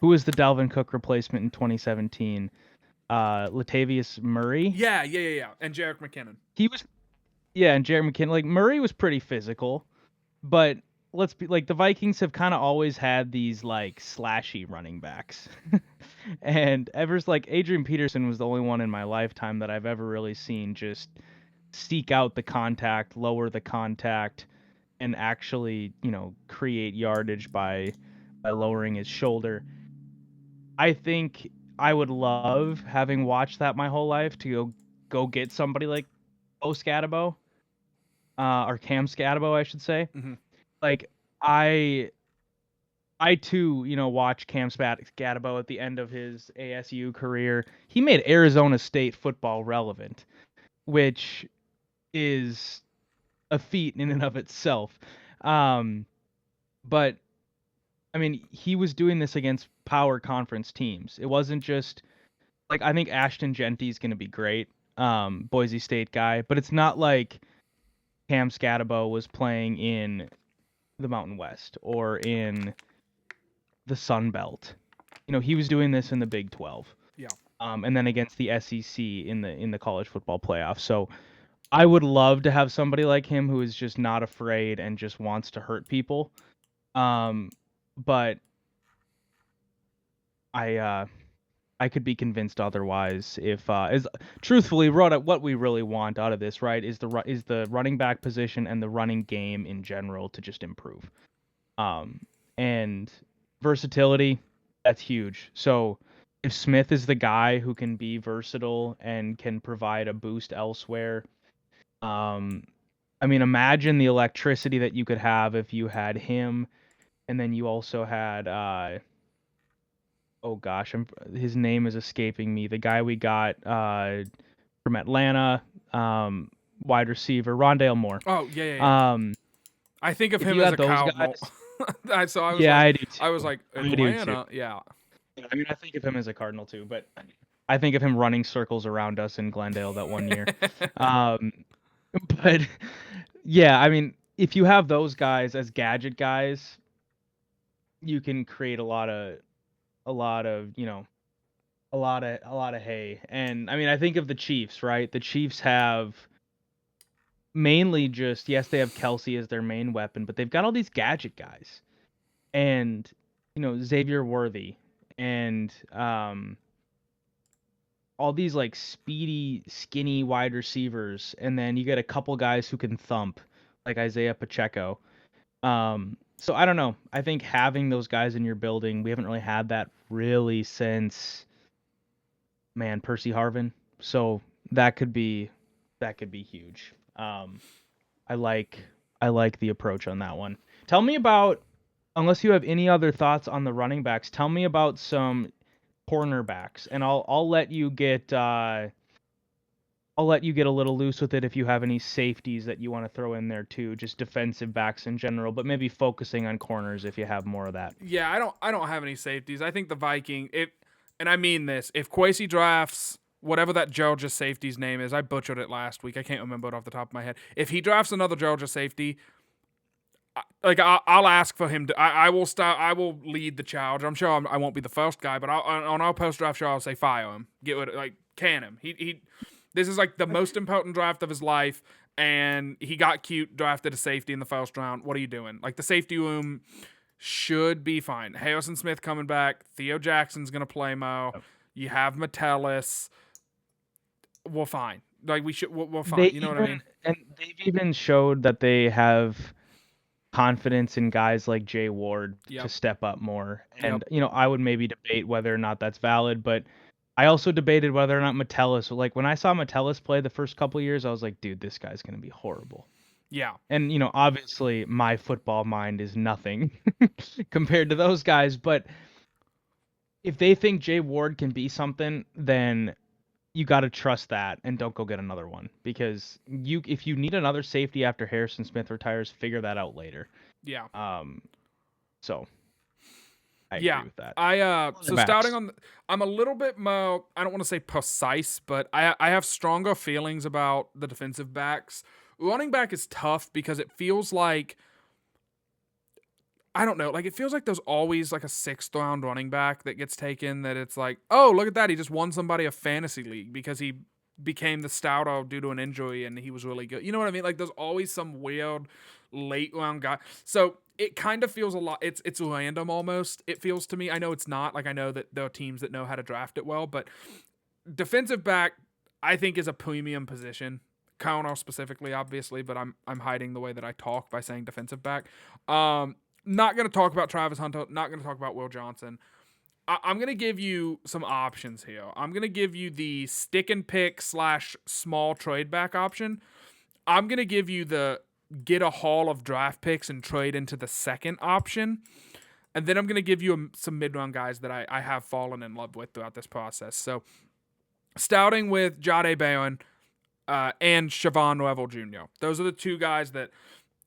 Dalvin Cook replacement in 2017? Latavius Murray. Yeah, and Jerick McKinnon. And Jerick McKinnon. Like, Murray was pretty physical, but let's be like, the Vikings have kind of always had these like slashy running backs. And ever's like Adrian Peterson was the only one in my lifetime that I've ever really seen just seek out the contact, lower the contact, and actually, you know, create yardage by lowering his shoulder. I think I would love, having watched that my whole life, to go get somebody like Scatterbo, or Cam Scatterbo, I should say. Mm-hmm. Like, I too, you know, watched Cam Scatterbo at the end of his ASU career. He made Arizona State football relevant, which is a feat in and of itself. But I mean, he was doing this against power conference teams. It wasn't just like, I think Ashton Genty's going to be great, Boise State guy, but it's not like Cam Scatterbo was playing in the Mountain West or in the Sun Belt. You know, he was doing this in the Big 12. Yeah. And then against the SEC in the college football playoff. So I would love to have somebody like him who is just not afraid and just wants to hurt people. But I could be convinced otherwise if is truthfully what we really want out of this, right, is the running back position and the running game in general to just improve. And versatility, that's huge. So if Smith is the guy who can be versatile and can provide a boost elsewhere, I mean, imagine the electricity that you could have if you had him, and then you also had oh gosh, his name is escaping me. The guy we got from Atlanta, wide receiver, Rondale Moore. Oh yeah. Um, I think of if him you as had a those Cardinal. guys, So yeah, I do I was too. like I do too. Atlanta, yeah. I mean, I think of him as a Cardinal too, but I think of him running circles around us in Glendale that one year. Um, but yeah, I mean, if you have those guys as gadget guys, you can create a lot of, a lot of hay. And I mean, I think of the Chiefs, right? The Chiefs have mainly just, yes, they have Kelsey as their main weapon, but they've got all these gadget guys. And, Xavier Worthy and all these like speedy, skinny wide receivers, and then you get a couple guys who can thump, like Isaiah Pacheco. So I don't know. I think having those guys in your building, we haven't really had that really since, man, Percy Harvin. So that could be huge. I like I like the approach on that one. Tell me about, unless you have any other thoughts on the running backs, tell me about some cornerbacks, and I'll let you get a little loose with it if you have any safeties that you want to throw in there too, just defensive backs in general, but maybe focusing on corners if you have more of that. Yeah, I don't have any safeties. I think the Viking, and I mean this, if Kwesi drafts whatever that Georgia safety's name is, I butchered it last week. I can't remember it off the top of my head. If he drafts another Georgia safety, I'll ask for him to. I will start. I will lead the charge. I'm sure I won't be the first guy, but on our post draft show, I'll say fire him, get rid of, like, can him. He. This is like the most important draft of his life, and he got cute, drafted a safety in the first round. What are you doing? Like, the safety room should be fine. Harrison Smith coming back. Theo Jackson's gonna play Mo. You have Metellus. We're fine. Like, we're fine. They You know what I mean? and they've even showed that they have confidence in guys like Jay Ward to Yep. step up more. Yep. And I would maybe debate whether or not that's valid, but I also debated whether or not Metellus. Like when I saw Metellus play the first couple years, I was like, dude, this guy's gonna be horrible. Yeah. And obviously my football mind is nothing compared to those guys, but if they think Jay Ward can be something, then you got to trust that and don't go get another one, because if you need another safety after Harrison Smith retires, figure that out later. Yeah. So I Yeah. agree with that. So Cornerbacks. starting on, I'm a little bit more, I don't want to say precise, but I have stronger feelings about the defensive backs. Running back is tough because it feels like, I don't know, like it feels like there's always like a 6th round running back that gets taken that it's like, oh, look at that, he just won somebody a fantasy league because he became the starter due to an injury and he was really good. You know what I mean? Like there's always some weird late round guy. So it kind of feels a lot, it's random almost, it feels to me. I know it's not. Like I know that there are teams that know how to draft it well, but defensive back I think is a premium position. Corner specifically, obviously, but I'm hiding the way that I talk by saying defensive back. Not going to talk about Travis Hunter. Not going to talk about Will Johnson. I'm going to give you some options here. I'm going to give you the stick and pick / small trade back option. I'm going to give you the get a haul of draft picks and trade into the second option. And then I'm going to give you some mid-round guys that I have fallen in love with throughout this process. So starting with Jahdae Barron and Siobhan Revel Jr. Those are the two guys that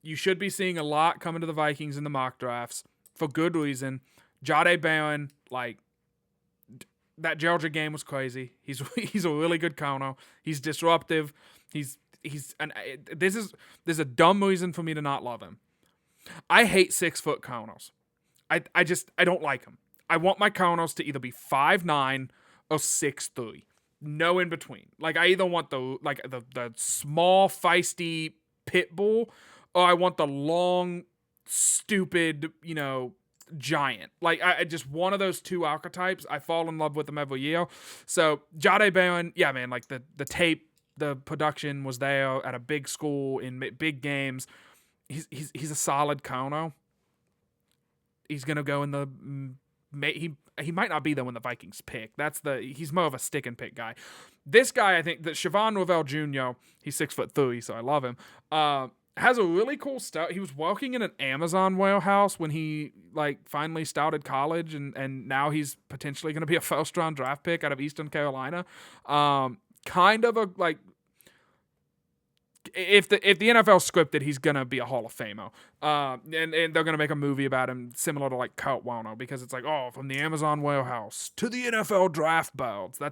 you should be seeing a lot coming to the Vikings in the mock drafts for good reason. Jahdae Barron, like, that Georgia game was crazy. He's a really good corner. He's disruptive. This is a dumb reason for me to not love him. I hate 6-foot corners. I don't like them. I want my corners to either be 5'9" or 6'3". No in between. Like I either want the small feisty pit bull, or I want the long, stupid, giant. Like I just one of those two archetypes. I fall in love with them every year. So Jahdae Barron, yeah, man, like the tape, the production was there at a big school in big games. He's a solid corner. he's gonna go in the he might not be there when the Vikings pick. He's more of a stick and pick guy. This guy, I think that Siobhan Novell Jr., he's 6'3", so I love him. Has a really cool stuff. He was working in an Amazon warehouse when he finally started college, and now he's potentially going to be a first round draft pick out of Eastern Carolina. Kind of a if the NFL scripted, he's gonna be a Hall of Famer. And they're gonna make a movie about him similar to Kurt Warner, because it's from the Amazon warehouse to the NFL draft boards. I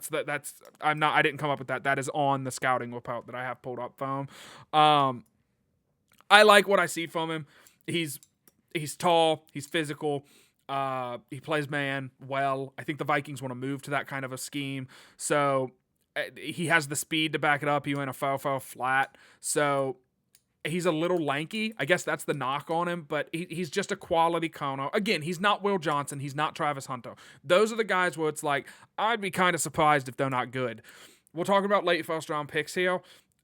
didn't come up with that. That is on the scouting report that I have pulled up from him. I like what I see from him. He's tall, he's physical. He plays man well. I think the Vikings want to move to that kind of a scheme. So he has the speed to back it up. He went a 4.4 flat. So he's a little lanky. I guess that's the knock on him, but he's just a quality corner. Again, he's not Will Johnson. He's not Travis Hunter. Those are the guys where it's I'd be kind of surprised if they're not good. We're talking about late first round picks here.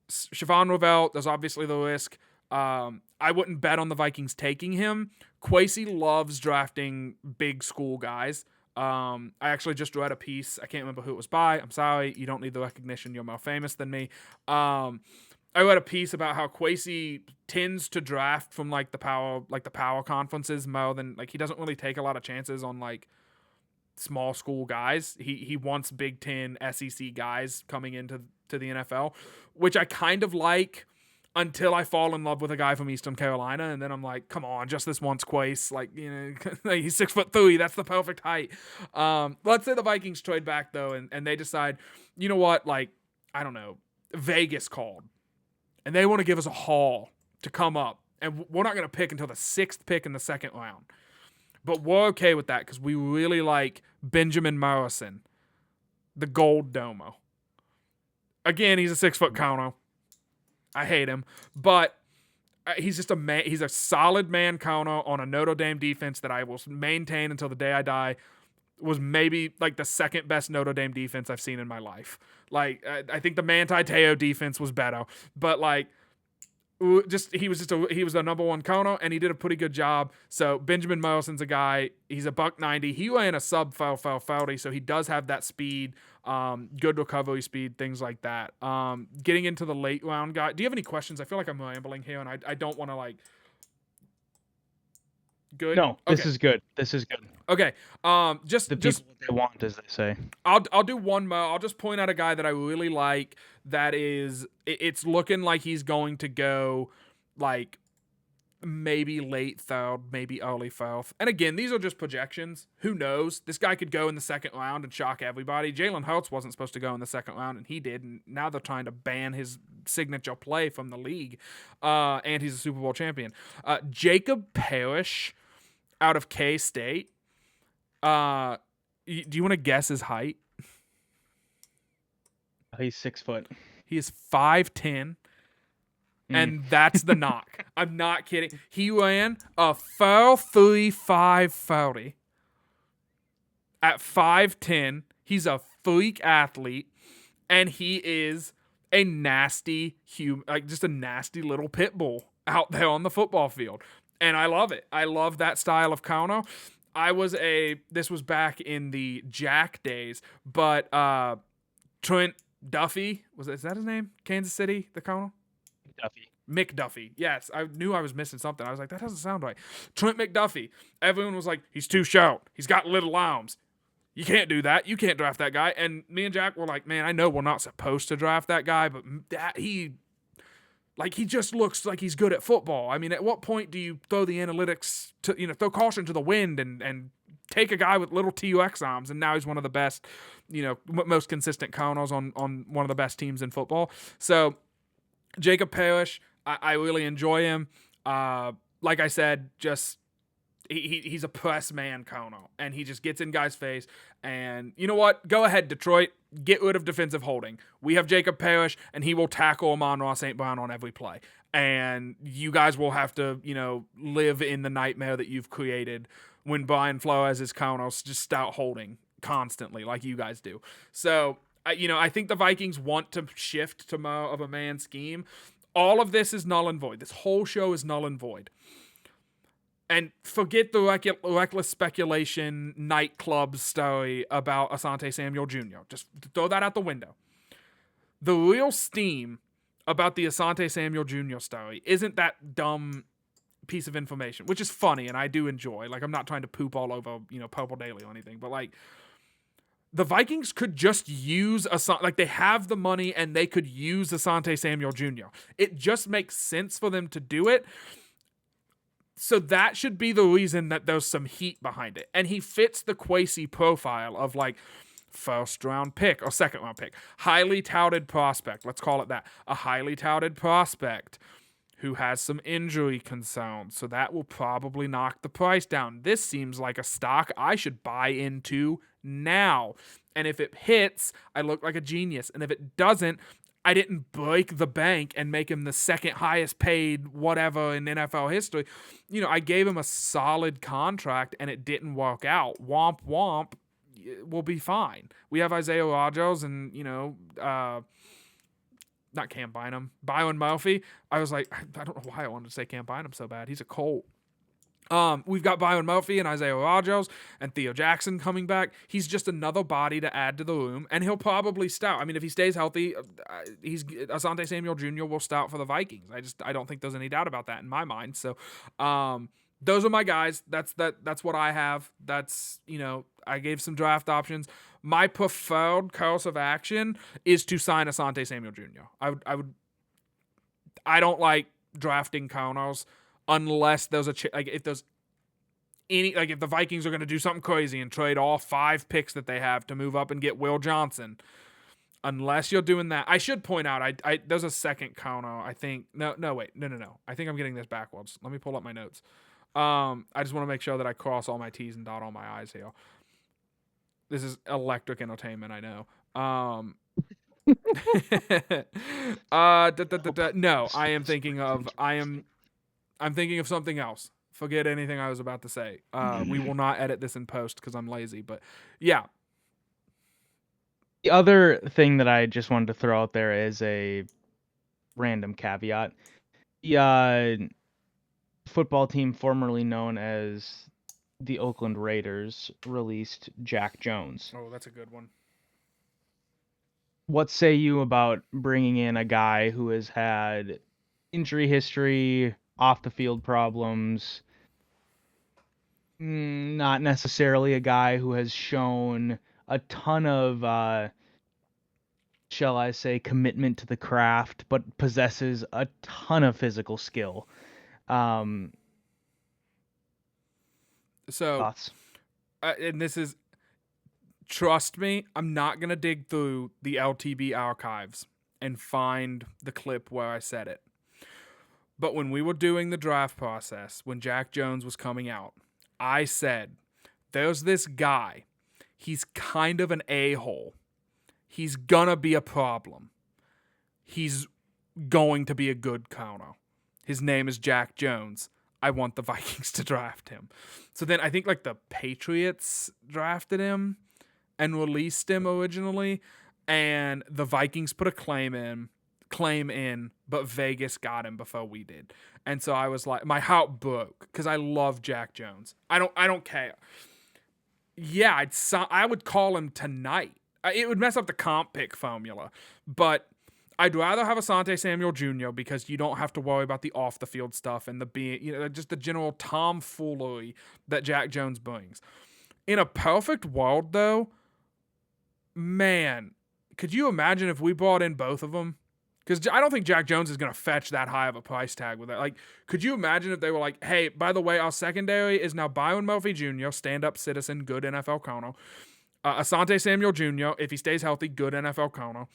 Siobhan Novell, there's obviously the risk. I wouldn't bet on the Vikings taking him. Kwesi loves drafting big school guys. I actually just read a piece. I can't remember who it was by. I'm sorry. You don't need the recognition. You're more famous than me. I read a piece about how Kwesi tends to draft from the power conferences more than he doesn't really take a lot of chances on small school guys. He wants Big Ten SEC guys coming into the NFL, which I kind of like. Until I fall in love with a guy from Eastern Carolina, and then I'm come on, just this once, Quace. He's 6'3". That's the perfect height. Let's say the Vikings trade back, though, and they decide, you know what, I don't know, Vegas called, and they want to give us a haul to come up, and we're not going to pick until the 6th pick in the 2nd round. But we're okay with that because we really like Benjamin Morrison, the Gold Domo. Again, he's a 6-foot corner. I hate him, but he's just a man. He's a solid man corner on a Notre Dame defense that I will maintain until the day I die. Was maybe the second best Notre Dame defense I've seen in my life. I think the Manti Te'o defense was better, but he was the number one corner, and he did a pretty good job. So Benjamin Morrison's a guy. He's a $190. He ran a sub 40, so he does have that speed, good recovery speed, things like that. Getting into the late round guy. Do you have any questions? I feel like I'm rambling here, and I don't want to Good. No, this is good. This is good. Okay. Just people they want, as they say. I'll do one more. I'll just point out a guy that I really like. That is, it's looking like he's going to go maybe late third, maybe early fourth. And again, these are just projections. Who knows? This guy could go in the 2nd round and shock everybody. Jalen Hurts wasn't supposed to go in the 2nd round, and he did. And now they're trying to ban his signature play from the league. And he's a Super Bowl champion. Jacob Parrish out of K-State. Do you want to guess his height? He's 6 foot. He is 5'10". And that's the knock. I'm not kidding. He ran a 4.35 at 5'10". He's a freak athlete, and he is a nasty just a nasty little pit bull out there on the football field. And I love it. I love that style of corner. This was back in the Jack days, but Trent Duffy, is that his name? Kansas City, the corner? McDuffie. Yes, I knew I was missing something. I was like, that doesn't sound right. Trent McDuffie. Everyone was like, he's too short. He's got little arms. You can't do that. You can't draft that guy. And me and Jack were like, man, I know we're not supposed to draft that guy, but he just looks like he's good at football. I mean, at what point do you throw the analytics to, throw caution to the wind and take a guy with little TUX arms, and now he's one of the best, most consistent corners on one of the best teams in football. So Jacob Parrish, I really enjoy him. Like I said, just he's a press man corner, and he just gets in guys' face. And you know what? Go ahead, Detroit. Get rid of defensive holding. We have Jacob Parrish, and he will tackle Amon-Ra St. Brown on every play. And you guys will have to, live in the nightmare that you've created when Brian Flores' corners just start holding constantly like you guys do. So, I think the Vikings want to shift to more of a man scheme. All of this is null and void. This whole show is null and void. And forget the reckless speculation nightclub story about Asante Samuel Jr. Just throw that out the window. The real steam about the Asante Samuel Jr. story isn't that dumb piece of information, which is funny and I do enjoy. Like, I'm not trying to poop all over, Purple Daily or anything, but like, the Vikings could just use Asante, like they have the money and they could use Asante Samuel Jr. It just makes sense for them to do it. So that should be the reason that there's some heat behind it. And he fits the Kwesi profile of like first round pick or second round pick, highly touted prospect. Let's call it that. A highly touted prospect who has some injury concerns. So that will probably knock the price down. This seems like a stock I should buy into now. And if it hits, I look like a genius. And if it doesn't, I didn't break the bank and make him the second highest paid whatever in NFL history. I gave him a solid contract and it didn't work out. Womp womp. We'll be fine. We have Isaiah Rodgers and, not Cam Bynum, Byron Murphy. I was like, I don't know why I wanted to say Cam Bynum so bad. He's a Colt. We've got Byron Murphy and Isaiah Rodgers and Theo Jackson coming back. He's just another body to add to the room, and he'll probably start. I mean, if he stays healthy, Asante Samuel Jr. will start for the Vikings. I don't think there's any doubt about that in my mind. So, those are my guys. That's what I have. That's, I gave some draft options. My preferred course of action is to sign Asante Samuel Jr. I don't like drafting corners unless there's if there's any, like if the Vikings are going to do something crazy and trade all 5 picks that they have to move up and get Will Johnson. Unless you're doing that, I should point out, I there's a second corner. I think no. I think I'm getting this backwards. Let me pull up my notes. I just want to make sure that I cross all my T's and dot all my I's here. This is electric entertainment, I know. No, I'm thinking of something else. Forget anything I was about to say. We will not edit this in post because I'm lazy, but yeah. The other thing that I just wanted to throw out there is a random caveat. The football team formerly known as the Oakland Raiders released Jack Jones. Oh, that's a good one. What say you about bringing in a guy who has had injury history, off the field problems, not necessarily a guy who has shown a ton of, shall I say, commitment to the craft, but possesses a ton of physical skill? So, Thoughts? And this is, trust me, I'm not going to dig through the LTB archives and find the clip where I said it. But when we were doing the draft process, when Jack Jones was coming out, I said, there's this guy. He's kind of an a-hole. He's going to be a problem. He's going to be a good corner. His name is Jack Jones. I want the Vikings to draft him. So then I think like the Patriots drafted him and released him originally, and the Vikings put a claim in, but Vegas got him before we did. And so I was like, my heart broke because I love Jack Jones. I don't care. Yeah, I would call him tonight. It would mess up the comp pick formula, but I'd rather have Asante Samuel Jr. because you don't have to worry about the off the field stuff and just the general tomfoolery that Jack Jones brings. In a perfect world, though, man, could you imagine if we brought in both of them? Because I don't think Jack Jones is going to fetch that high of a price tag with it. Like, could you imagine if they were like, hey, by the way, our secondary is now Byron Murphy Jr., stand-up citizen, good NFL corner. Asante Samuel Jr., if he stays healthy, good NFL corner.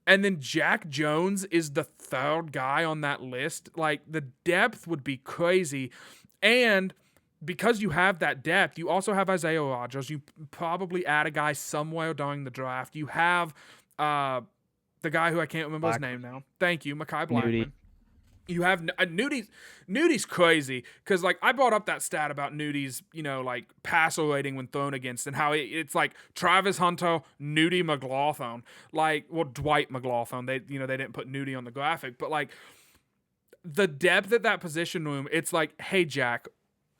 And then Jack Jones is the third guy on that list. Like, the depth would be crazy. And because you have that depth, you also have Isaiah Rodgers. You probably add a guy somewhere during the draft. You have the guy who I can't remember his name now. Thank you, Mekhi Blackman. Nudie. You have Nudy's crazy because like I brought up that stat about Nudy's like passer rating when thrown against and how it's like Travis Hunter, Nudie McLaughlin, like Dwight McLaughlin. They didn't put Nudie on the graphic, but like the depth at that position room, it's like, hey Jack,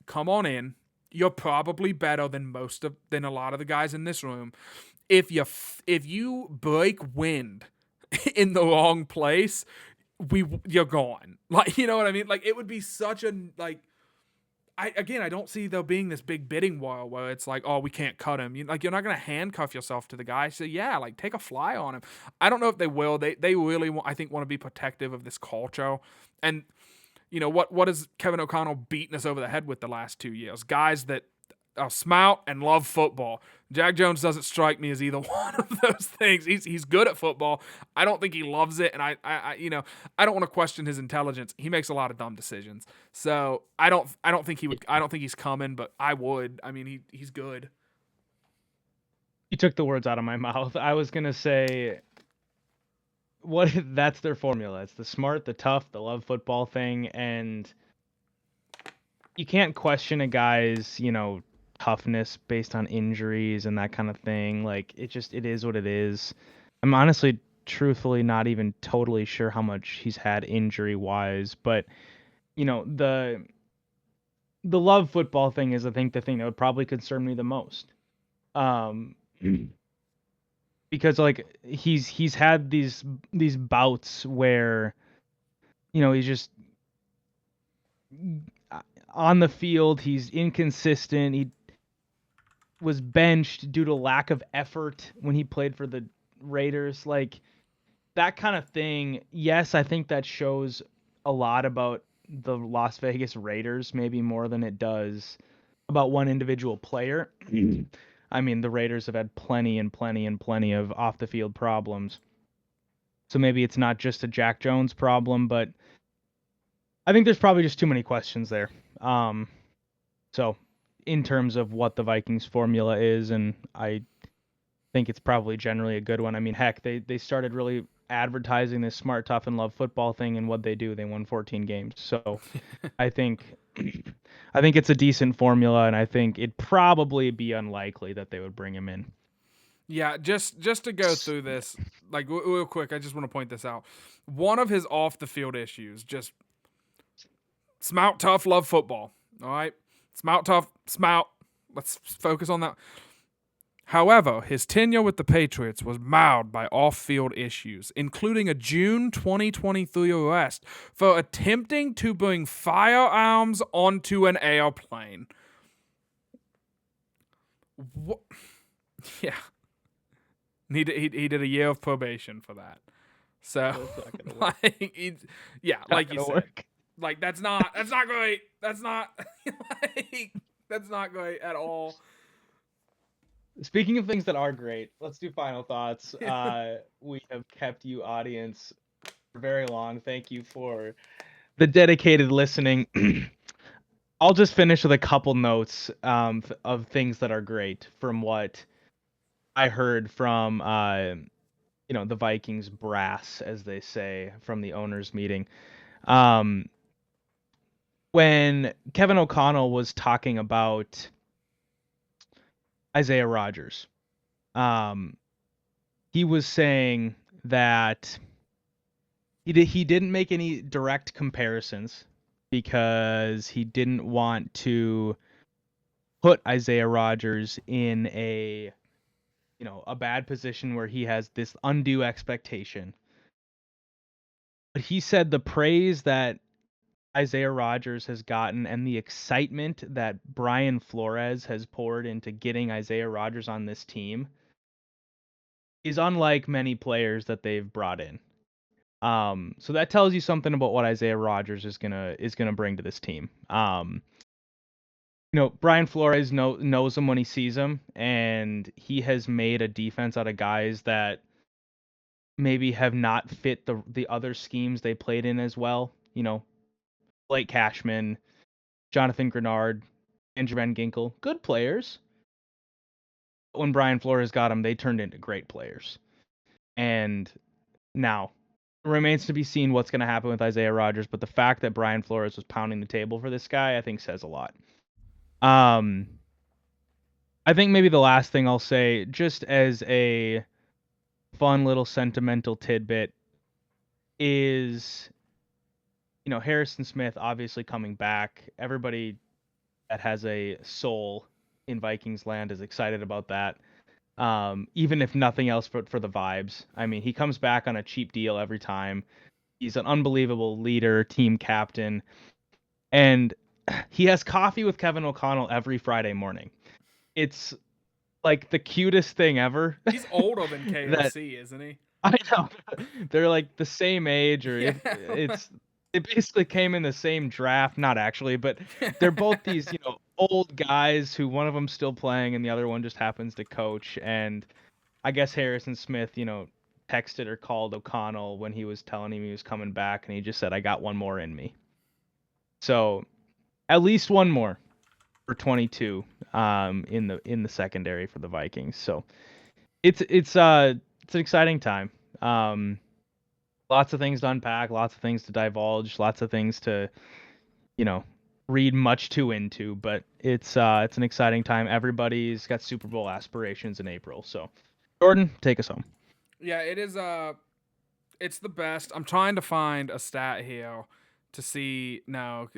come on in. You're probably better than than a lot of the guys in this room. If you break wind in the wrong place, you're gone. Like, you know what I mean? Like, it would be such a like. I don't see there being this big bidding war where it's like, oh, we can't cut him. You're not gonna handcuff yourself to the guy. So yeah, like, take a fly on him. I don't know if they will. They really want, I think, want to be protective of this culture. And what has Kevin O'Connell beaten us over the head with the last 2 years? Guys that are smart and love football. Jack Jones doesn't strike me as either one of those things. He's good at football. I don't think he loves it, and I don't want to question his intelligence. He makes a lot of dumb decisions. So I don't think he would. I don't think he's coming, but I would. I mean, he's good. You took the words out of my mouth. I was gonna say, that's their formula. It's the smart, the tough, the love football thing, and you can't question a guy's, toughness based on injuries and that kind of thing. Like, it is what it is. I'm honestly, truthfully, not even totally sure how much he's had injury wise, but the love football thing is, I think, the thing that would probably concern me the most. Because like he's had these bouts where he's just on the field, he's inconsistent. He was benched due to lack of effort when he played for the Raiders. Like, that kind of thing. Yes, I think that shows a lot about the Las Vegas Raiders, maybe more than it does about one individual player. I mean, the Raiders have had plenty and plenty and plenty of off the field problems. So maybe it's not just a Jack Jones problem, but I think there's probably just too many questions there. So in terms of what the Vikings formula is, and I think it's probably generally a good one. I mean, heck, they started really advertising this smart, tough, and love football thing, and what they do, they won 14 games. So I think it's a decent formula, and I think it'd probably be unlikely that they would bring him in. Yeah, just to go through this, like, real quick, I just want to point this out. One of his off the field issues, just smart, tough, love football. All right, smart, tough, smart. Let's focus on that. However, his tenure with the Patriots was marred by off-field issues, including a June 2023 arrest for attempting to bring firearms onto an airplane. What? Yeah. He did a year of probation for that. So, like you said, like, that's not great. That's not that's not great at all. Speaking of things that are great, let's do final thoughts. We have kept you, audience, for very long. Thank you for the dedicated listening. I'll just finish with a couple notes of things that are great from what I heard from the Vikings brass, as they say, from the owners meeting. When Kevin O'Connell was talking about Isaiah Rodgers, he was saying that he didn't make any direct comparisons because he didn't want to put Isaiah Rodgers in a bad position where he has this undue expectation. But he said the praise that Isaiah Rodgers has gotten and the excitement that Brian Flores has poured into getting Isaiah Rodgers on this team is unlike many players that they've brought in. So that tells you something about what Isaiah Rodgers is gonna bring to this team. Brian Flores knows him when he sees him, and he has made a defense out of guys that maybe have not fit the other schemes they played in as well. Blake Cashman, Jonathan Grenard, Benjamin Ginkle, good players. But when Brian Flores got them, they turned into great players. And now, it remains to be seen what's going to happen with Isaiah Rodgers, but the fact that Brian Flores was pounding the table for this guy, I think says a lot. I think maybe the last thing I'll say, just as a fun little sentimental tidbit, is Harrison Smith obviously coming back. Everybody that has a soul in Vikings land is excited about that. Even if nothing else for the vibes. I mean, he comes back on a cheap deal every time. He's an unbelievable leader, team captain, and he has coffee with Kevin O'Connell every Friday morning. It's like the cutest thing ever. He's older than That KOC, isn't he? I know. They're like the same age, or Yeah. if it basically came in the same draft. Not actually, but they're both these, old guys who one of them's still playing and the other one just happens to coach. And I guess Harrison Smith, texted or called O'Connell when he was telling him he was coming back, and he just said, "I got one more in me." So at least one more for 22 in the secondary for the Vikings. So it's an exciting time. Lots of things to unpack, lots of things to divulge, lots of things to, you know, read much too into, but it's an exciting time. Everybody's got Super Bowl aspirations in April. So, Jordan, take us home. Yeah, it is. It's the best. I'm trying to find a stat here to see. No,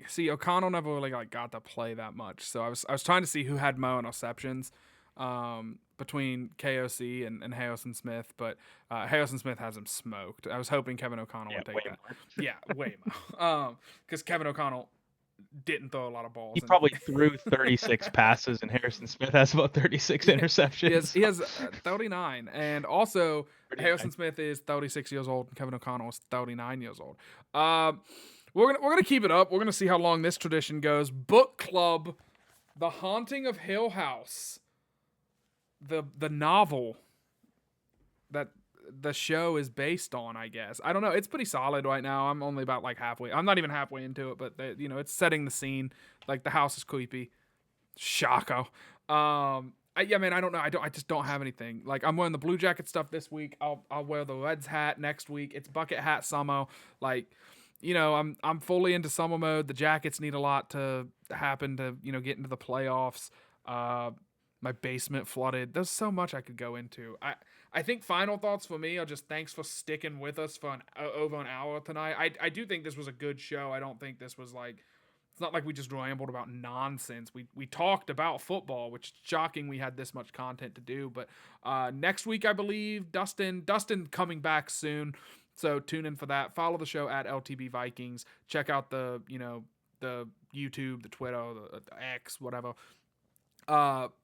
see, O'Connell never really got to play that much. So I was trying to see who had more interceptions, between KOC and Harrison Smith, but Harrison Smith has him smoked. I was hoping Kevin O'Connell would take that. Yeah, way more. Because Kevin O'Connell didn't throw a lot of balls. He probably threw 36 passes, and Harrison Smith has about 36 interceptions. He has 39, and also Harrison Smith is 36 years old, and Kevin O'Connell is 39 years old. We're gonna keep it up. We're gonna see how long this tradition goes. Book Club, The Haunting of Hill House, the novel that the show is based on, I guess. I don't know. It's pretty solid right now. I'm only about halfway. I'm not even halfway into it, but it's setting the scene. Like, the house is creepy. Shocko. Yeah, man, I don't know. I just don't have anything. Like, I'm wearing the Blue Jacket stuff this week. I'll wear the Reds hat next week. It's bucket hat summer. Like, I'm fully into summer mode. The Jackets need a lot to happen to get into the playoffs. My basement flooded. There's so much I could go into. I think final thoughts for me are just thanks for sticking with us for over an hour tonight. I do think this was a good show. I don't think this was it's not like we just rambled about nonsense. We talked about football, which is shocking we had this much content to do. But next week, I believe, Dustin coming back soon. So tune in for that. Follow the show at LTB Vikings. Check out the YouTube, the Twitter, the X, whatever.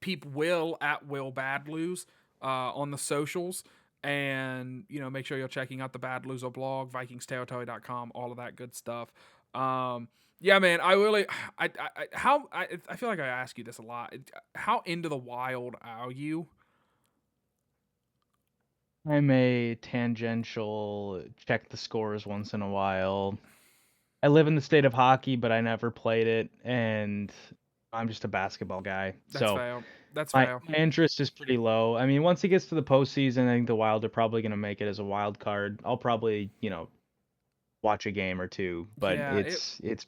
Peep Will at Will Badloos on the socials, and make sure you're checking out the Bad Loser blog, VikingsTerritory.com, all of that good stuff. Yeah, man, I really, I feel like I ask you this a lot. How into the Wild are you? I'm a tangential check the scores once in a while. I live in the state of hockey, but I never played it, and I'm just a basketball guy. That's fair. That's my fair. interest is pretty low. I mean, once it gets to the postseason, I think the Wild are probably going to make it as a wild card. I'll probably, watch a game or two, but Yeah, it's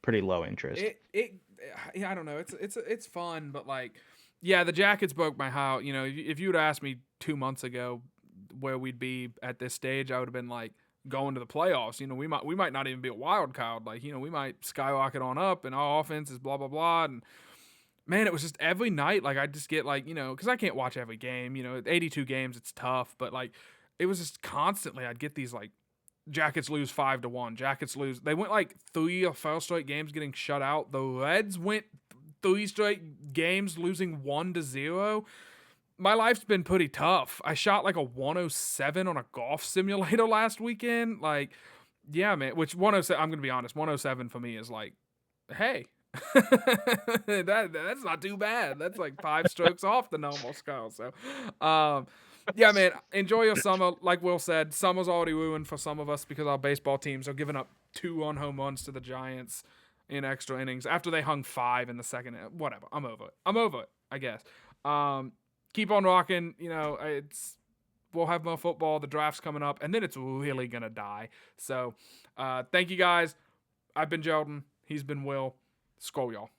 pretty low interest. Yeah, I don't know. It's fun, but yeah, the Jackets broke my heart. If you would asked me 2 months ago where we'd be at this stage, I would have been going to the playoffs. We might not even be a wild card. We might skyrocket on up, and our offense is blah blah blah. And man, it was just every night. I just get because I can't watch every game. 82 games, it's tough. But it was just constantly. I'd get these Jackets lose 5-1. Jackets lose. They went 3 or 4 straight games getting shut out. The Reds went 3 straight games losing 1-0. My life's been pretty tough. I shot a 107 on a golf simulator last weekend. Yeah, man. Which 107? I'm gonna be honest. 107 for me is hey, that's not too bad. That's 5 strokes off the normal scale. So, yeah, man. Enjoy your summer. Like Will said, summer's already ruined for some of us because our baseball teams are giving up 2 home runs to the Giants in extra innings after they hung 5 in the second. Whatever. I'm over it. I guess. Keep on rocking. We'll have more football. The draft's coming up, and then it's really gonna die. So, thank you guys. I've been Jordan. He's been Will. Skol, y'all.